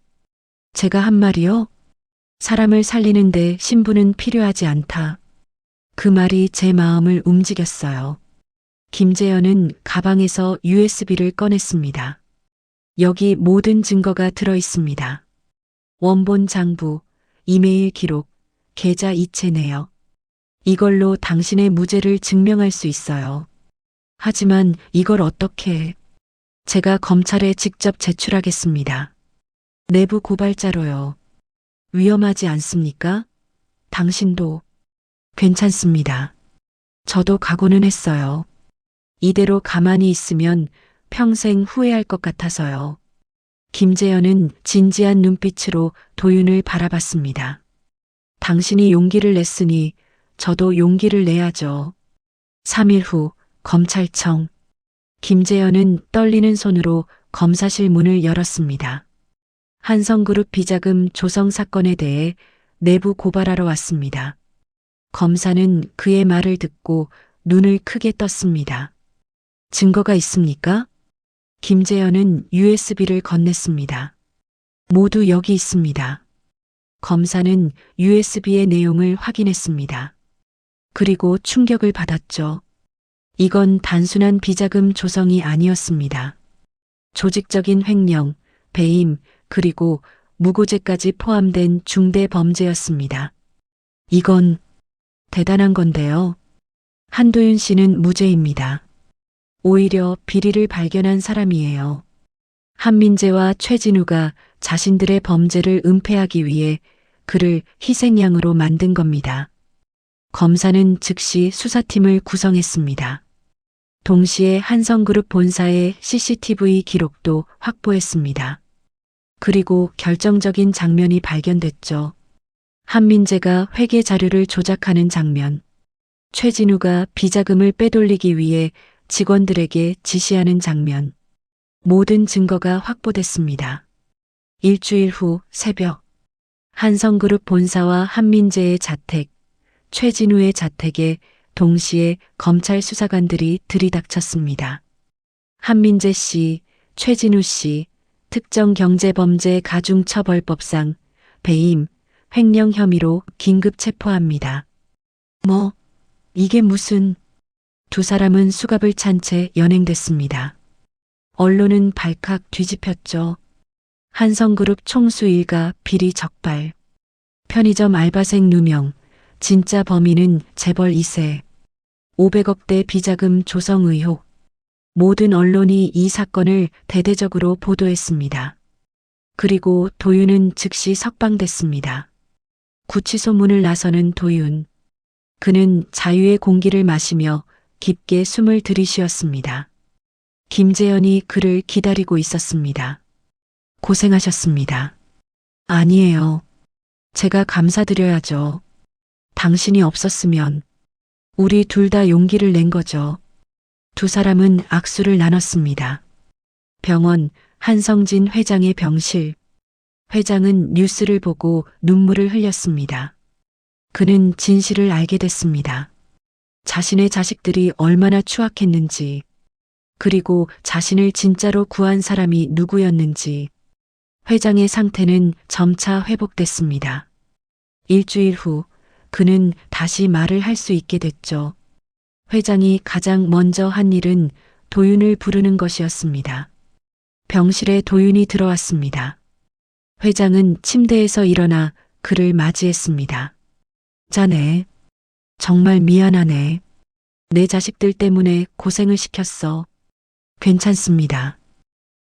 Speaker 1: 제가 한 말이요? 사람을 살리는데 신분은 필요하지 않다. 그 말이 제 마음을 움직였어요. 김재현은 가방에서 USB를 꺼냈습니다. 여기 모든 증거가 들어 있습니다. 원본 장부, 이메일 기록, 계좌 이체 내역. 이걸로 당신의 무죄를 증명할 수 있어요. 하지만 이걸 어떻게? 제가 검찰에 직접 제출하겠습니다. 내부 고발자로요. 위험하지 않습니까? 당신도. 괜찮습니다. 저도 각오는 했어요. 이대로 가만히 있으면 평생 후회할 것 같아서요. 김재현은 진지한 눈빛으로 도윤을 바라봤습니다. 당신이 용기를 냈으니 저도 용기를 내야죠. 3일 후 검찰청. 김재현은 떨리는 손으로 검사실 문을 열었습니다. 한성그룹 비자금 조성 사건에 대해 내부 고발하러 왔습니다. 검사는 그의 말을 듣고 눈을 크게 떴습니다. 증거가 있습니까? 김재현은 USB를 건넸습니다. 모두 여기 있습니다. 검사는 USB의 내용을 확인했습니다. 그리고 충격을 받았죠. 이건 단순한 비자금 조성이 아니었습니다. 조직적인 횡령, 배임, 그리고 무고죄까지 포함된 중대 범죄였습니다. 이건 대단한 건데요. 한도윤 씨는 무죄입니다. 오히려 비리를 발견한 사람이에요. 한민재와 최진우가 자신들의 범죄를 은폐하기 위해 그를 희생양으로 만든 겁니다. 검사는 즉시 수사팀을 구성했습니다. 동시에 한성그룹 본사의 CCTV 기록도 확보했습니다. 그리고 결정적인 장면이 발견됐죠. 한민재가 회계 자료를 조작하는 장면. 최진우가 비자금을 빼돌리기 위해 직원들에게 지시하는 장면. 모든 증거가 확보됐습니다. 일주일 후 새벽, 한성그룹 본사와 한민재의 자택, 최진우의 자택에 동시에 검찰 수사관들이 들이닥쳤습니다. 한민재 씨, 최진우 씨, 특정경제범죄 가중처벌법상 배임, 횡령 혐의로 긴급 체포합니다. 이게 무슨... 두 사람은 수갑을 찬 채 연행됐습니다. 언론은 발칵 뒤집혔죠. 한성그룹 총수 일가 비리 적발. 편의점 알바생 누명. 진짜 범인은 재벌 2세. 500억대 비자금 조성 의혹. 모든 언론이 이 사건을 대대적으로 보도했습니다. 그리고 도윤은 즉시 석방됐습니다. 구치소문을 나서는 도윤. 그는 자유의 공기를 마시며 깊게 숨을 들이쉬었습니다. 김재현이 그를 기다리고 있었습니다. 고생하셨습니다. 아니에요. 제가 감사드려야죠. 당신이 없었으면 우리 둘 다 용기를 낸 거죠. 두 사람은 악수를 나눴습니다. 병원 한성진 회장의 병실. 회장은 뉴스를 보고 눈물을 흘렸습니다. 그는 진실을 알게 됐습니다. 자신의 자식들이 얼마나 추악했는지, 그리고 자신을 진짜로 구한 사람이 누구였는지. 회장의 상태는 점차 회복됐습니다. 일주일 후 그는 다시 말을 할 수 있게 됐죠. 회장이 가장 먼저 한 일은 도윤을 부르는 것이었습니다. 병실에 도윤이 들어왔습니다. 회장은 침대에서 일어나 그를 맞이했습니다. 자네, 정말 미안하네. 내 자식들 때문에 고생을 시켰어. 괜찮습니다.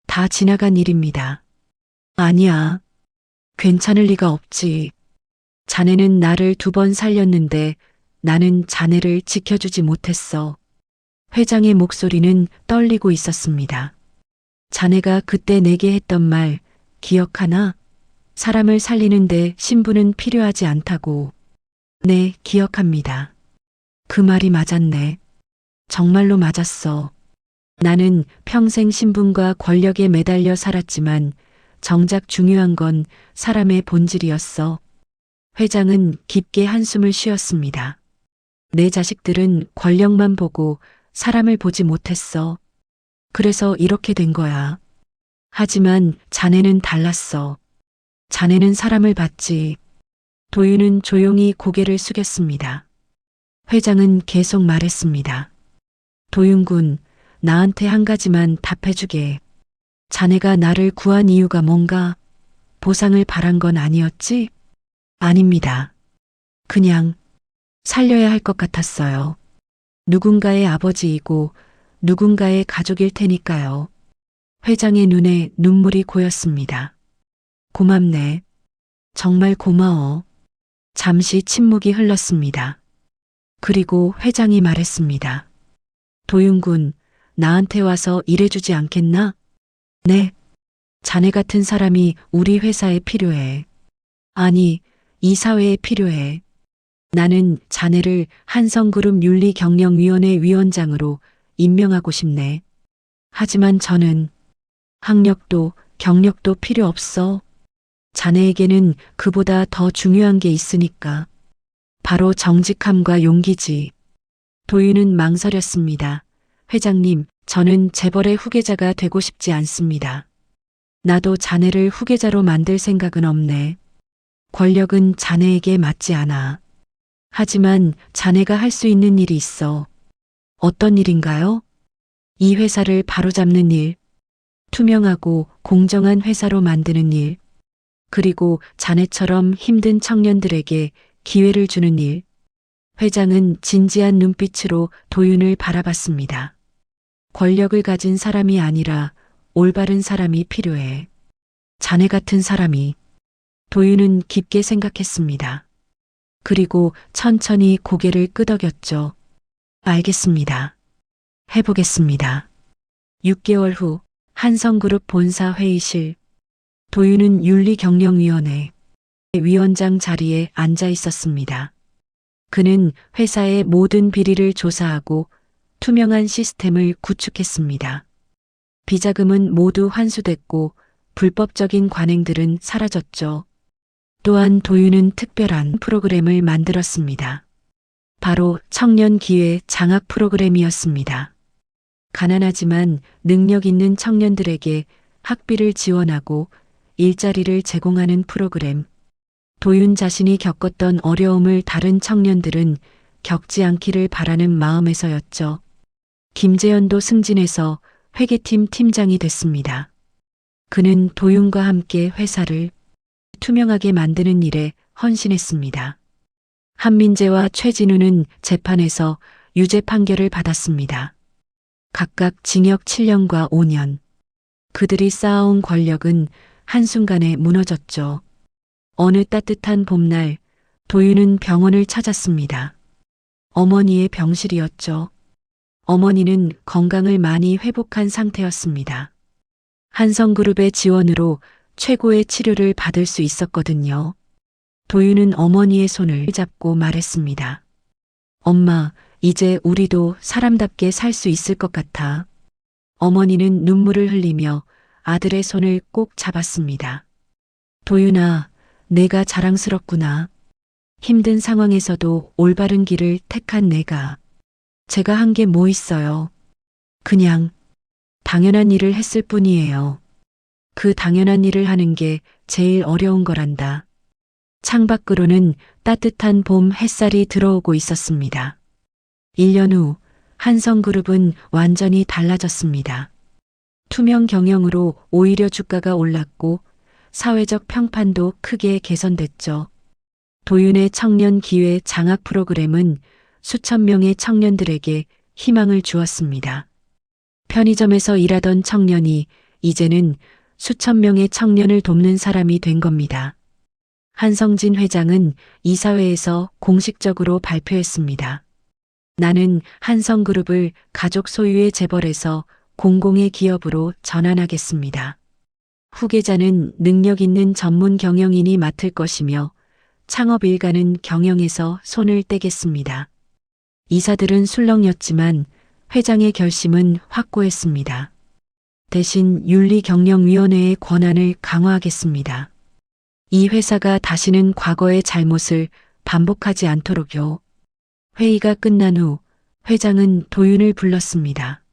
Speaker 1: 다 지나간 일입니다. 아니야. 괜찮을 리가 없지. 자네는 나를 2번 살렸는데 나는 자네를 지켜주지 못했어. 회장의 목소리는 떨리고 있었습니다. 자네가 그때 내게 했던 말 기억하나? 사람을 살리는데 신분은 필요하지 않다고. 네, 기억합니다. 그 말이 맞았네. 정말로 맞았어. 나는 평생 신분과 권력에 매달려 살았지만 정작 중요한 건 사람의 본질이었어. 회장은 깊게 한숨을 쉬었습니다. 내 자식들은 권력만 보고 사람을 보지 못했어. 그래서 이렇게 된 거야. 하지만 자네는 달랐어. 자네는 사람을 봤지. 도윤은 조용히 고개를 숙였습니다. 회장은 계속 말했습니다. 도윤군, 나한테 한 가지만 답해주게. 자네가 나를 구한 이유가 뭔가? 보상을 바란 건 아니었지? 아닙니다. 그냥 살려야 할 것 같았어요. 누군가의 아버지이고 누군가의 가족일 테니까요. 회장의 눈에 눈물이 고였습니다. 고맙네. 정말 고마워. 잠시 침묵이 흘렀습니다. 그리고 회장이 말했습니다. 도윤군, 나한테 와서 일해주지 않겠나? 네. 자네 같은 사람이 우리 회사에 필요해. 아니, 이 사회에 필요해. 나는 자네를 한성그룹 윤리경영위원회 위원장으로 임명하고 싶네. 하지만 저는 학력도 경력도 필요 없어. 자네에게는 그보다 더 중요한 게 있으니까. 바로 정직함과 용기지. 도윤은 망설였습니다. 회장님, 저는 재벌의 후계자가 되고 싶지 않습니다. 나도 자네를 후계자로 만들 생각은 없네. 권력은 자네에게 맞지 않아. 하지만 자네가 할 수 있는 일이 있어. 어떤 일인가요? 이 회사를 바로잡는 일, 투명하고 공정한 회사로 만드는 일, 그리고 자네처럼 힘든 청년들에게 기회를 주는 일. 회장은 진지한 눈빛으로 도윤을 바라봤습니다. 권력을 가진 사람이 아니라 올바른 사람이 필요해. 자네 같은 사람이. 도윤은 깊게 생각했습니다. 그리고 천천히 고개를 끄덕였죠. 알겠습니다. 해보겠습니다. 6개월 후 한성그룹 본사 회의실. 도윤은 윤리경영위원회 위원장 자리에 앉아 있었습니다. 그는 회사의 모든 비리를 조사하고 투명한 시스템을 구축했습니다. 비자금은 모두 환수됐고 불법적인 관행들은 사라졌죠. 또한 도윤은 특별한 프로그램을 만들었습니다. 바로 청년 기회 장학 프로그램이었습니다. 가난하지만 능력 있는 청년들에게 학비를 지원하고 일자리를 제공하는 프로그램. 도윤 자신이 겪었던 어려움을 다른 청년들은 겪지 않기를 바라는 마음에서였죠. 김재현도 승진해서 회계팀 팀장이 됐습니다. 그는 도윤과 함께 회사를 투명하게 만드는 일에 헌신했습니다. 한민재와 최진우는 재판에서 유죄 판결을 받았습니다. 각각 징역 7년과 5년. 그들이 쌓아온 권력은 한순간에 무너졌죠. 어느 따뜻한 봄날 도윤은 병원을 찾았습니다. 어머니의 병실이었죠. 어머니는 건강을 많이 회복한 상태였습니다. 한성그룹의 지원으로 최고의 치료를 받을 수 있었거든요. 도윤은 어머니의 손을 잡고 말했습니다. 엄마, 이제 우리도 사람답게 살 수 있을 것 같아. 어머니는 눈물을 흘리며 아들의 손을 꼭 잡았습니다. 도윤아, 내가 자랑스럽구나. 힘든 상황에서도 올바른 길을 택한 내가. 제가 한 게 뭐 있어요. 그냥 당연한 일을 했을 뿐이에요. 그 당연한 일을 하는 게 제일 어려운 거란다. 창밖으로는 따뜻한 봄 햇살이 들어오고 있었습니다. 1년 후 한성그룹은 완전히 달라졌습니다. 투명 경영으로 오히려 주가가 올랐고 사회적 평판도 크게 개선됐죠. 도윤의 청년 기회 장학 프로그램은 수천 명의 청년들에게 희망을 주었습니다. 편의점에서 일하던 청년이 이제는 수천 명의 청년을 돕는 사람이 된 겁니다. 한성진 회장은 이사회에서 공식적으로 발표했습니다. 나는 한성그룹을 가족 소유의 재벌에서 공공의 기업으로 전환하겠습니다. 후계자는 능력 있는 전문 경영인이 맡을 것이며 창업 일가는 경영에서 손을 떼겠습니다. 이사들은 술렁였지만 회장의 결심은 확고했습니다. 대신 윤리경영위원회의 권한을 강화하겠습니다. 이 회사가 다시는 과거의 잘못을 반복하지 않도록요. 회의가 끝난 후 회장은 도윤을 불렀습니다.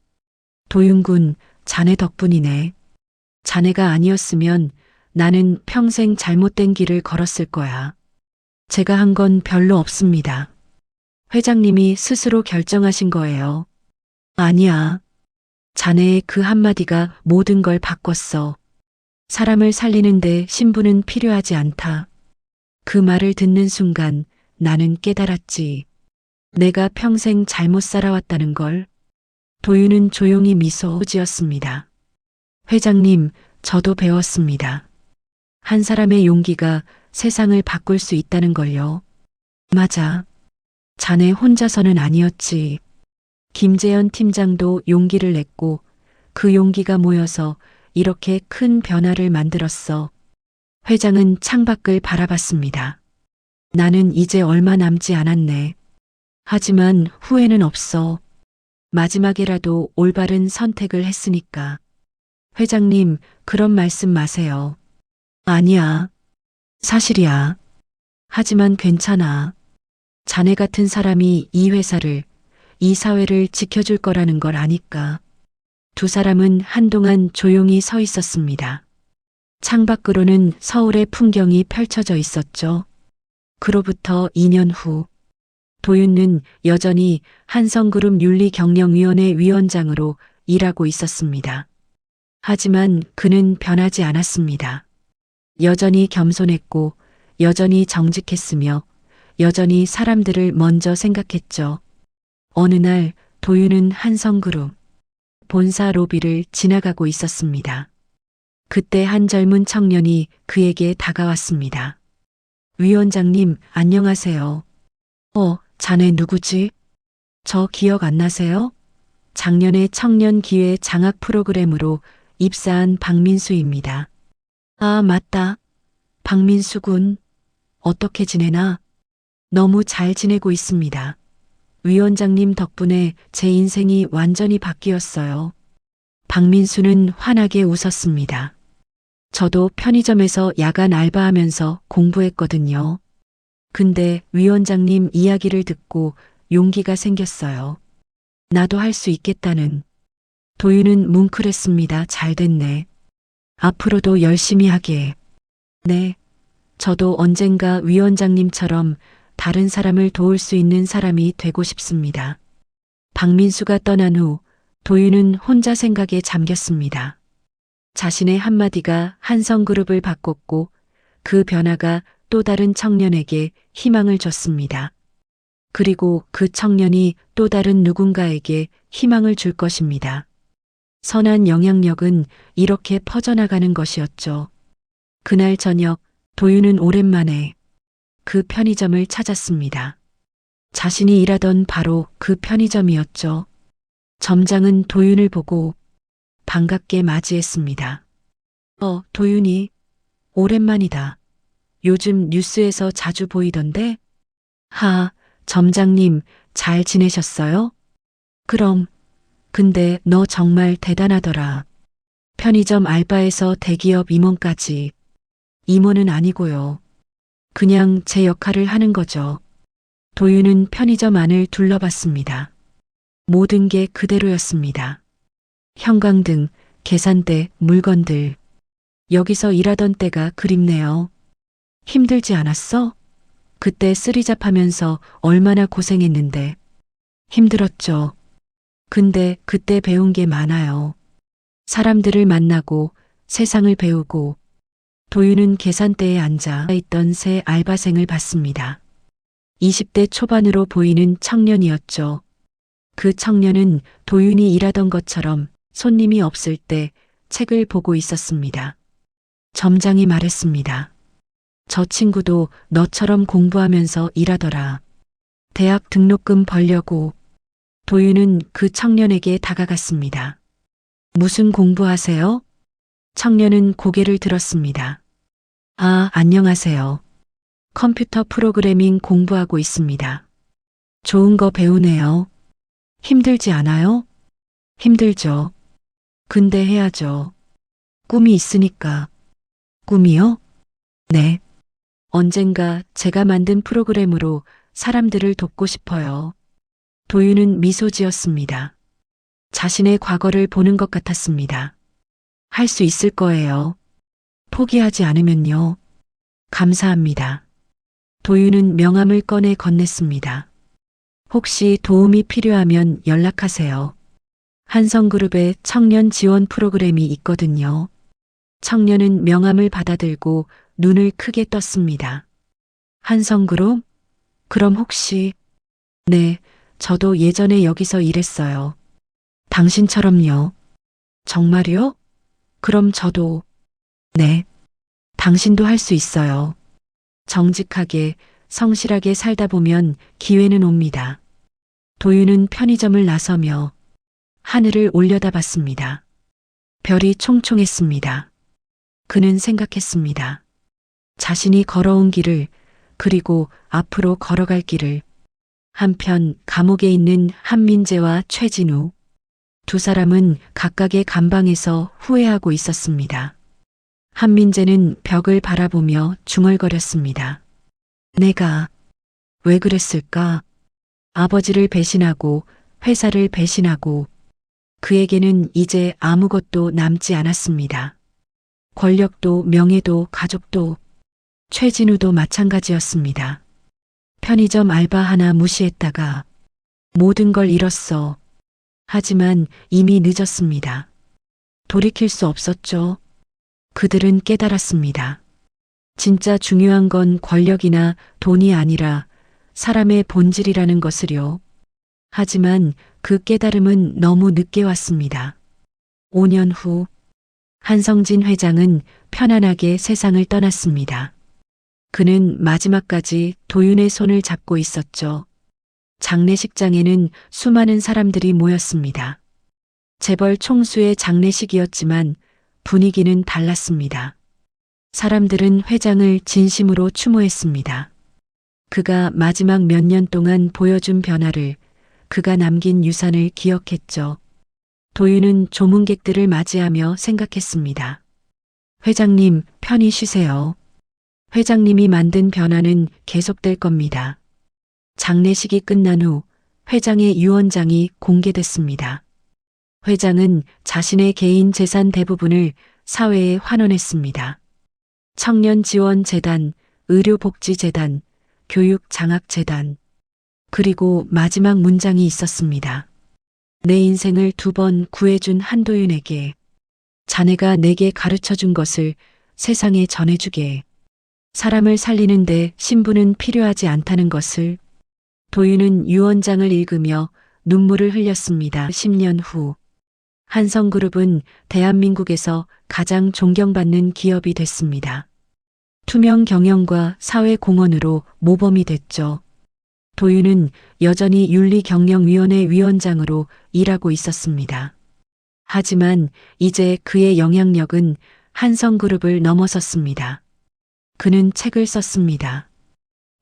Speaker 1: 도윤군, 자네 덕분이네. 자네가 아니었으면 나는 평생 잘못된 길을 걸었을 거야. 제가 한 건 별로 없습니다. 회장님이 스스로 결정하신 거예요. 아니야. 자네의 그 한마디가 모든 걸 바꿨어. 사람을 살리는데 신분은 필요하지 않다. 그 말을 듣는 순간 나는 깨달았지. 내가 평생 잘못 살아왔다는 걸. 도윤은 조용히 미소 지었습니다. 회장님, 저도 배웠습니다. 한 사람의 용기가 세상을 바꿀 수 있다는 걸요. 맞아. 자네 혼자서는 아니었지. 김재현 팀장도 용기를 냈고 그 용기가 모여서 이렇게 큰 변화를 만들었어. 회장은 창밖을 바라봤습니다. 나는 이제 얼마 남지 않았네. 하지만 후회는 없어. 마지막에라도 올바른 선택을 했으니까. 회장님, 그런 말씀 마세요. 아니야. 사실이야. 하지만 괜찮아. 자네 같은 사람이 이 회사를, 이 사회를 지켜줄 거라는 걸 아니까. 두 사람은 한동안 조용히 서 있었습니다. 창밖으로는 서울의 풍경이 펼쳐져 있었죠. 그로부터 2년 후, 도윤은 여전히 한성그룹 윤리경영위원회 위원장으로 일하고 있었습니다. 하지만 그는 변하지 않았습니다. 여전히 겸손했고, 여전히 정직했으며, 여전히 사람들을 먼저 생각했죠. 어느 날 도윤은 한성그룹 본사 로비를 지나가고 있었습니다. 그때 한 젊은 청년이 그에게 다가왔습니다. 위원장님, 안녕하세요. 자네 누구지? 저 기억 안 나세요? 작년에 청년 기회 장학 프로그램으로 입사한 박민수입니다. 아, 맞다. 박민수군. 어떻게 지내나? 너무 잘 지내고 있습니다. 위원장님 덕분에 제 인생이 완전히 바뀌었어요. 박민수는 환하게 웃었습니다. 저도 편의점에서 야간 알바하면서 공부했거든요. 근데 위원장님 이야기를 듣고 용기가 생겼어요. 나도 할 수 있겠다는. 도윤은 뭉클했습니다. 잘 됐네. 앞으로도 열심히 하게. 네. 저도 언젠가 위원장님처럼 다른 사람을 도울 수 있는 사람이 되고 싶습니다. 박민수가 떠난 후 도윤은 혼자 생각에 잠겼습니다. 자신의 한마디가 한성그룹을 바꿨고 그 변화가 또 다른 청년에게 희망을 줬습니다. 그리고 그 청년이 또 다른 누군가에게 희망을 줄 것입니다. 선한 영향력은 이렇게 퍼져나가는 것이었죠. 그날 저녁 도윤은 오랜만에 그 편의점을 찾았습니다. 자신이 일하던 바로 그 편의점이었죠. 점장은 도윤을 보고 반갑게 맞이했습니다. 도윤이, 오랜만이다. 요즘 뉴스에서 자주 보이던데? 점장님, 잘 지내셨어요? 그럼, 근데 너 정말 대단하더라. 편의점 알바에서 대기업 임원까지. 임원은 아니고요. 그냥 제 역할을 하는 거죠. 도윤은 편의점 안을 둘러봤습니다. 모든 게 그대로였습니다. 형광등, 계산대, 물건들. 여기서 일하던 때가 그립네요. 힘들지 않았어? 그때 쓰리잡하면서 얼마나 고생했는데. 힘들었죠. 근데 그때 배운 게 많아요. 사람들을 만나고 세상을 배우고. 도윤은 계산대에 앉아 있던 새 알바생을 봤습니다. 20대 초반으로 보이는 청년이었죠. 그 청년은 도윤이 일하던 것처럼 손님이 없을 때 책을 보고 있었습니다. 점장이 말했습니다. 저 친구도 너처럼 공부하면서 일하더라. 대학 등록금 벌려고. 도윤은 그 청년에게 다가갔습니다. 무슨 공부하세요? 청년은 고개를 들었습니다. 안녕하세요. 컴퓨터 프로그래밍 공부하고 있습니다. 좋은 거 배우네요. 힘들지 않아요? 힘들죠. 근데 해야죠. 꿈이 있으니까. 꿈이요? 네. 언젠가 제가 만든 프로그램으로 사람들을 돕고 싶어요. 도윤은 미소 지었습니다. 자신의 과거를 보는 것 같았습니다. 할 수 있을 거예요. 포기하지 않으면요. 감사합니다. 도윤은 명함을 꺼내 건넸습니다. 혹시 도움이 필요하면 연락하세요. 한성그룹의 청년 지원 프로그램이 있거든요. 청년은 명함을 받아들고 눈을 크게 떴습니다. 한성그룹? 그럼 혹시... 네, 저도 예전에 여기서 일했어요. 당신처럼요. 정말요? 그럼 저도... 네, 당신도 할 수 있어요. 정직하게, 성실하게 살다 보면 기회는 옵니다. 도윤은 편의점을 나서며 하늘을 올려다봤습니다. 별이 총총했습니다. 그는 생각했습니다. 자신이 걸어온 길을, 그리고 앞으로 걸어갈 길을. 한편 감옥에 있는 한민재와 최진우. 두 사람은 각각의 감방에서 후회하고 있었습니다. 한민재는 벽을 바라보며 중얼거렸습니다. 내가 왜 그랬을까? 아버지를 배신하고 회사를 배신하고 그에게는 이제 아무것도 남지 않았습니다. 권력도 명예도 가족도. 최진우도 마찬가지였습니다. 편의점 알바 하나 무시했다가 모든 걸 잃었어. 하지만 이미 늦었습니다. 돌이킬 수 없었죠. 그들은 깨달았습니다. 진짜 중요한 건 권력이나 돈이 아니라 사람의 본질이라는 것을요. 하지만 그 깨달음은 너무 늦게 왔습니다. 5년 후 한성진 회장은 편안하게 세상을 떠났습니다. 그는 마지막까지 도윤의 손을 잡고 있었죠. 장례식장에는 수많은 사람들이 모였습니다. 재벌 총수의 장례식이었지만 분위기는 달랐습니다. 사람들은 회장을 진심으로 추모했습니다. 그가 마지막 몇 년 동안 보여준 변화를, 그가 남긴 유산을 기억했죠. 도윤은 조문객들을 맞이하며 생각했습니다. 회장님, 편히 쉬세요. 회장님이 만든 변화는 계속될 겁니다. 장례식이 끝난 후 회장의 유언장이 공개됐습니다. 회장은 자신의 개인 재산 대부분을 사회에 환원했습니다. 청년지원재단, 의료복지재단, 교육장학재단, 그리고 마지막 문장이 있었습니다. 내 인생을 2번 구해준 한도윤에게, 자네가 내게 가르쳐준 것을 세상에 전해주게, 사람을 살리는데 신분은 필요하지 않다는 것을. 도윤은 유언장을 읽으며 눈물을 흘렸습니다. 10년 후 한성그룹은 대한민국에서 가장 존경받는 기업이 됐습니다. 투명 경영과 사회 공헌으로 모범이 됐죠. 도윤은 여전히 윤리경영위원회 위원장으로 일하고 있었습니다. 하지만 이제 그의 영향력은 한성그룹을 넘어섰습니다. 그는 책을 썼습니다.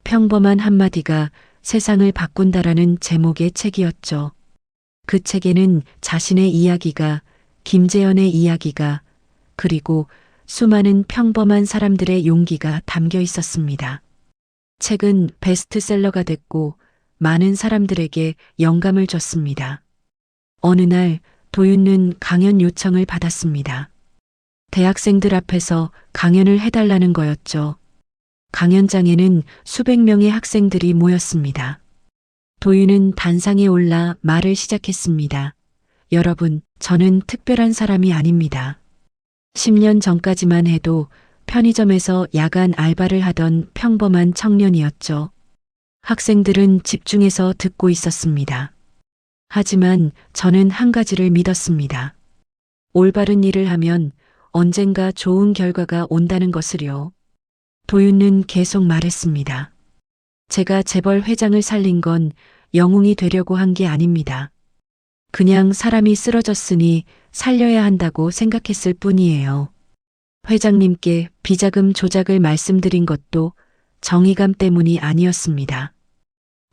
Speaker 1: 평범한 한마디가 세상을 바꾼다라는 제목의 책이었죠. 그 책에는 자신의 이야기가, 김재현의 이야기가, 그리고 수많은 평범한 사람들의 용기가 담겨 있었습니다. 책은 베스트셀러가 됐고 많은 사람들에게 영감을 줬습니다. 어느 날 도윤은 강연 요청을 받았습니다. 대학생들 앞에서 강연을 해달라는 거였죠. 강연장에는 수백 명의 학생들이 모였습니다. 도윤은 단상에 올라 말을 시작했습니다. 여러분, 저는 특별한 사람이 아닙니다. 10년 전까지만 해도 편의점에서 야간 알바를 하던 평범한 청년이었죠. 학생들은 집중해서 듣고 있었습니다. 하지만 저는 한 가지를 믿었습니다. 올바른 일을 하면 언젠가 좋은 결과가 온다는 것을요. 도윤은 계속 말했습니다. 제가 재벌 회장을 살린 건 영웅이 되려고 한 게 아닙니다. 그냥 사람이 쓰러졌으니 살려야 한다고 생각했을 뿐이에요. 회장님께 비자금 조작을 말씀드린 것도 정의감 때문이 아니었습니다.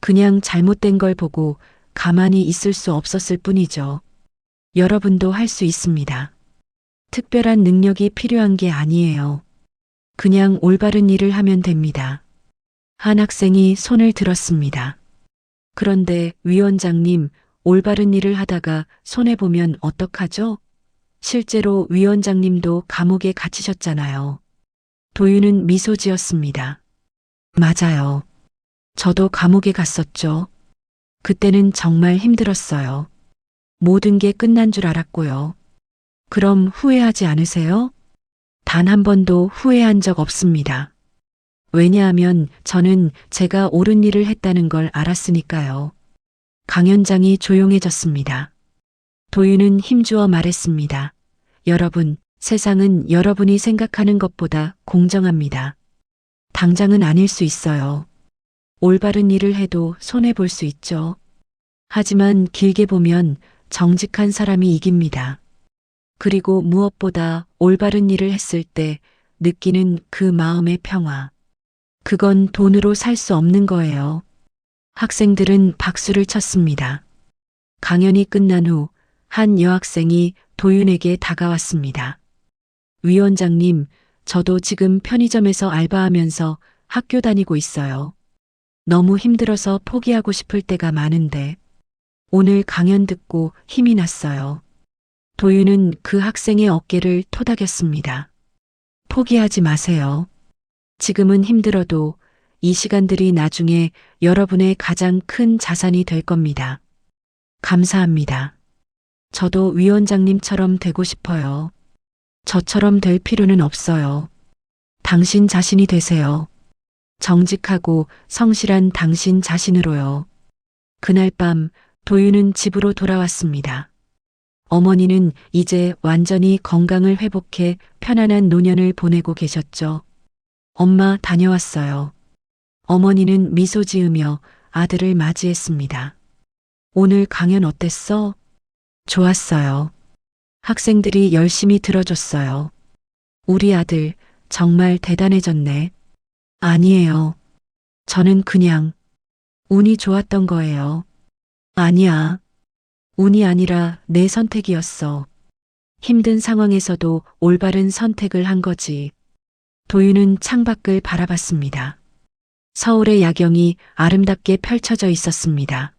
Speaker 1: 그냥 잘못된 걸 보고 가만히 있을 수 없었을 뿐이죠. 여러분도 할 수 있습니다. 특별한 능력이 필요한 게 아니에요. 그냥 올바른 일을 하면 됩니다. 한 학생이 손을 들었습니다. 그런데 위원장님, 올바른 일을 하다가 손해보면 어떡하죠? 실제로 위원장님도 감옥에 갇히셨잖아요. 도윤은 미소 지었습니다. 맞아요. 저도 감옥에 갔었죠. 그때는 정말 힘들었어요. 모든 게 끝난 줄 알았고요. 그럼 후회하지 않으세요? 단 한 번도 후회한 적 없습니다. 왜냐하면 저는 제가 옳은 일을 했다는 걸 알았으니까요. 강연장이 조용해졌습니다. 도윤은 힘주어 말했습니다. 여러분, 세상은 여러분이 생각하는 것보다 공정합니다. 당장은 아닐 수 있어요. 올바른 일을 해도 손해볼 수 있죠. 하지만 길게 보면 정직한 사람이 이깁니다. 그리고 무엇보다 올바른 일을 했을 때 느끼는 그 마음의 평화. 그건 돈으로 살 수 없는 거예요. 학생들은 박수를 쳤습니다. 강연이 끝난 후 한 여학생이 도윤에게 다가왔습니다. 위원장님, 저도 지금 편의점에서 알바하면서 학교 다니고 있어요. 너무 힘들어서 포기하고 싶을 때가 많은데 오늘 강연 듣고 힘이 났어요. 도윤은 그 학생의 어깨를 토닥였습니다. 포기하지 마세요. 지금은 힘들어도 이 시간들이 나중에 여러분의 가장 큰 자산이 될 겁니다. 감사합니다. 저도 위원장님처럼 되고 싶어요. 저처럼 될 필요는 없어요. 당신 자신이 되세요. 정직하고 성실한 당신 자신으로요. 그날 밤 도윤은 집으로 돌아왔습니다. 어머니는 이제 완전히 건강을 회복해 편안한 노년을 보내고 계셨죠. 엄마 다녀왔어요. 어머니는 미소 지으며 아들을 맞이했습니다. 오늘 강연 어땠어? 좋았어요. 학생들이 열심히 들어줬어요. 우리 아들 정말 대단해졌네. 아니에요. 저는 그냥 운이 좋았던 거예요. 아니야. 운이 아니라 내 선택이었어. 힘든 상황에서도 올바른 선택을 한 거지. 도윤은 창밖을 바라봤습니다. 서울의 야경이 아름답게 펼쳐져 있었습니다.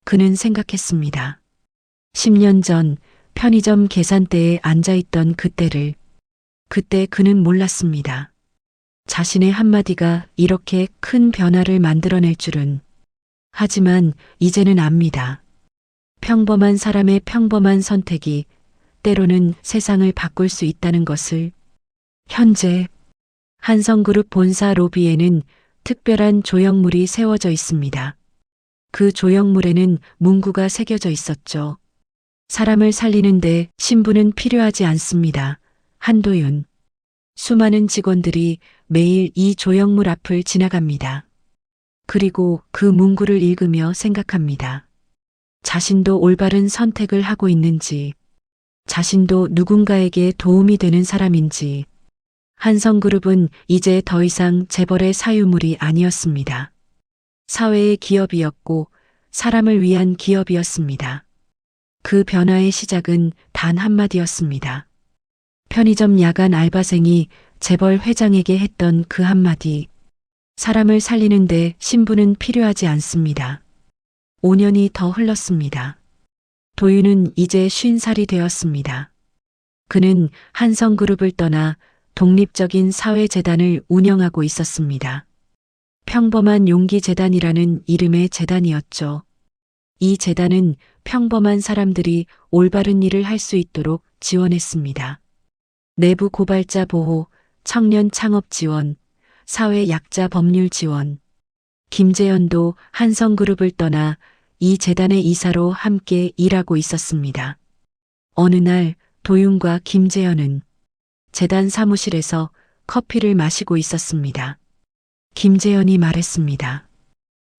Speaker 1: 그는 생각했습니다. 10년 전 편의점 계산대에 앉아있던 그때를, 그때 그는 몰랐습니다. 자신의 한마디가 이렇게 큰 변화를 만들어낼 줄은. 하지만 이제는 압니다. 평범한 사람의 평범한 선택이 때로는 세상을 바꿀 수 있다는 것을. 현재 한성그룹 본사 로비에는 특별한 조형물이 세워져 있습니다. 그 조형물에는 문구가 새겨져 있었죠. 사람을 살리는데 신분은 필요하지 않습니다. 한도윤. 수많은 직원들이 매일 이 조형물 앞을 지나갑니다. 그리고 그 문구를 읽으며 생각합니다. 자신도 올바른 선택을 하고 있는지, 자신도 누군가에게 도움이 되는 사람인지. 한성그룹은 이제 더 이상 재벌의 사유물이 아니었습니다. 사회의 기업이었고 사람을 위한 기업이었습니다. 그 변화의 시작은 단 한마디였습니다. 편의점 야간 알바생이 재벌 회장에게 했던 그 한마디. 사람을 살리는데 신분은 필요하지 않습니다. 5년이 더 흘렀습니다. 도윤은 이제 50살이 되었습니다. 그는 한성그룹을 떠나 독립적인 사회재단을 운영하고 있었습니다. 평범한 용기재단이라는 이름의 재단이었죠. 이 재단은 평범한 사람들이 올바른 일을 할 수 있도록 지원했습니다. 내부 고발자 보호, 청년 창업 지원, 사회 약자 법률 지원. 김재현도 한성그룹을 떠나 이 재단의 이사로 함께 일하고 있었습니다. 어느 날 도윤과 김재현은 재단 사무실에서 커피를 마시고 있었습니다. 김재현이 말했습니다.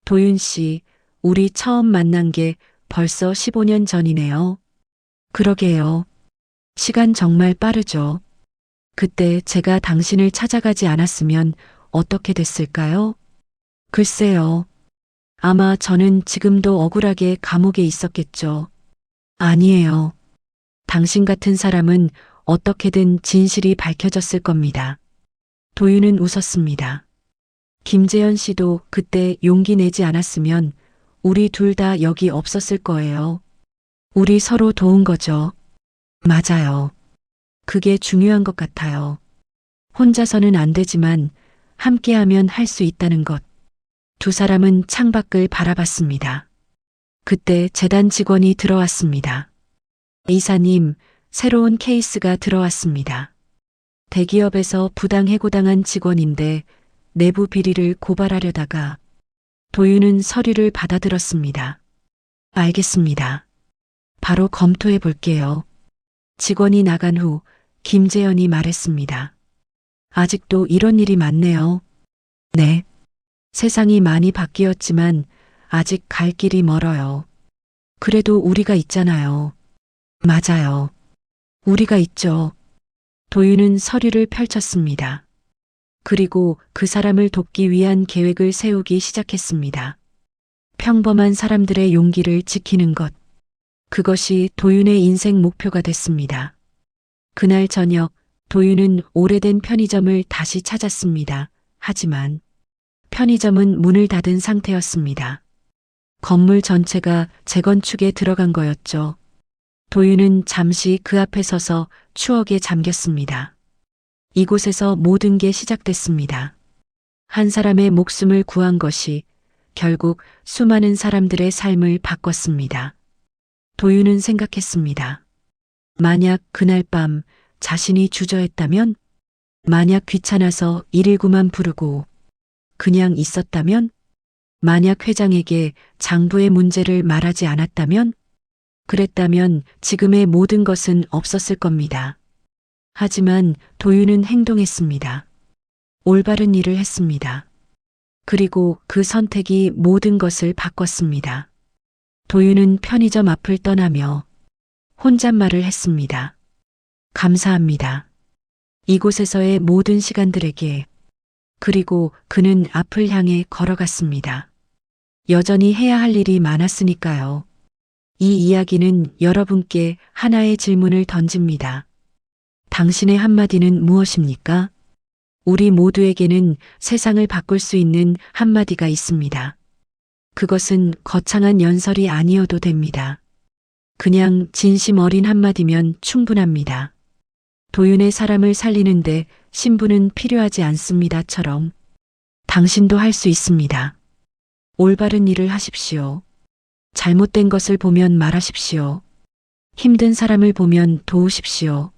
Speaker 1: 도윤 씨, 우리 처음 만난 게 벌써 15년 전이네요. 그러게요. 시간 정말 빠르죠. 그때 제가 당신을 찾아가지 않았으면 어떻게 됐을까요? 글쎄요. 아마 저는 지금도 억울하게 감옥에 있었겠죠. 아니에요. 당신 같은 사람은 어떻게든 진실이 밝혀졌을 겁니다. 도윤은 웃었습니다. 김재현 씨도 그때 용기 내지 않았으면 우리 둘 다 여기 없었을 거예요. 우리 서로 도운 거죠. 맞아요. 그게 중요한 것 같아요. 혼자서는 안 되지만 함께하면 할 수 있다는 것. 두 사람은 창밖을 바라봤습니다. 그때 재단 직원이 들어왔습니다. 이사님, 새로운 케이스가 들어왔습니다. 대기업에서 부당해고당한 직원인데 내부 비리를 고발하려다가. 도윤은 서류를 받아들었습니다. 알겠습니다. 바로 검토해 볼게요. 직원이 나간 후 김재현이 말했습니다. 아직도 이런 일이 많네요. 네. 세상이 많이 바뀌었지만 아직 갈 길이 멀어요. 그래도 우리가 있잖아요. 맞아요. 우리가 있죠. 도윤은 서류를 펼쳤습니다. 그리고 그 사람을 돕기 위한 계획을 세우기 시작했습니다. 평범한 사람들의 용기를 지키는 것. 그것이 도윤의 인생 목표가 됐습니다. 그날 저녁 도윤은 오래된 편의점을 다시 찾았습니다. 하지만 편의점은 문을 닫은 상태였습니다. 건물 전체가 재건축에 들어간 거였죠. 도윤은 잠시 그 앞에 서서 추억에 잠겼습니다. 이곳에서 모든 게 시작됐습니다. 한 사람의 목숨을 구한 것이 결국 수많은 사람들의 삶을 바꿨습니다. 도윤은 생각했습니다. 만약 그날 밤 자신이 주저했다면? 만약 귀찮아서 119만 부르고 그냥 있었다면? 만약 회장에게 장부의 문제를 말하지 않았다면? 그랬다면 지금의 모든 것은 없었을 겁니다. 하지만 도윤은 행동했습니다. 올바른 일을 했습니다. 그리고 그 선택이 모든 것을 바꿨습니다. 도윤은 편의점 앞을 떠나며 혼잣말을 했습니다. 감사합니다. 이곳에서의 모든 시간들에게. 그리고 그는 앞을 향해 걸어갔습니다. 여전히 해야 할 일이 많았으니까요. 이 이야기는 여러분께 하나의 질문을 던집니다. 당신의 한마디는 무엇입니까? 우리 모두에게는 세상을 바꿀 수 있는 한마디가 있습니다. 그것은 거창한 연설이 아니어도 됩니다. 그냥 진심 어린 한마디면 충분합니다. 도윤의 사람을 살리는데 신부는 필요하지 않습니다처럼 당신도 할 수 있습니다. 올바른 일을 하십시오. 잘못된 것을 보면 말하십시오. 힘든 사람을 보면 도우십시오.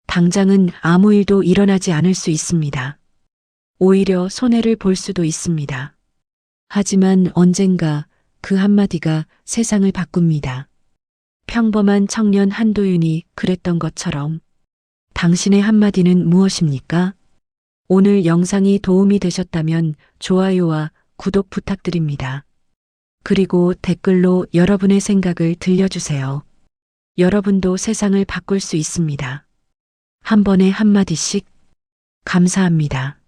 Speaker 1: 당장은 아무 일도 일어나지 않을 수 있습니다. 오히려 손해를 볼 수도 있습니다. 하지만 언젠가 그 한마디가 세상을 바꿉니다. 평범한 청년 한도윤이 그랬던 것처럼. 당신의 한마디는 무엇입니까? 오늘 영상이 도움이 되셨다면 좋아요와 구독 부탁드립니다. 그리고 댓글로 여러분의 생각을 들려주세요. 여러분도 세상을 바꿀 수 있습니다. 한 번에 한마디씩. 감사합니다.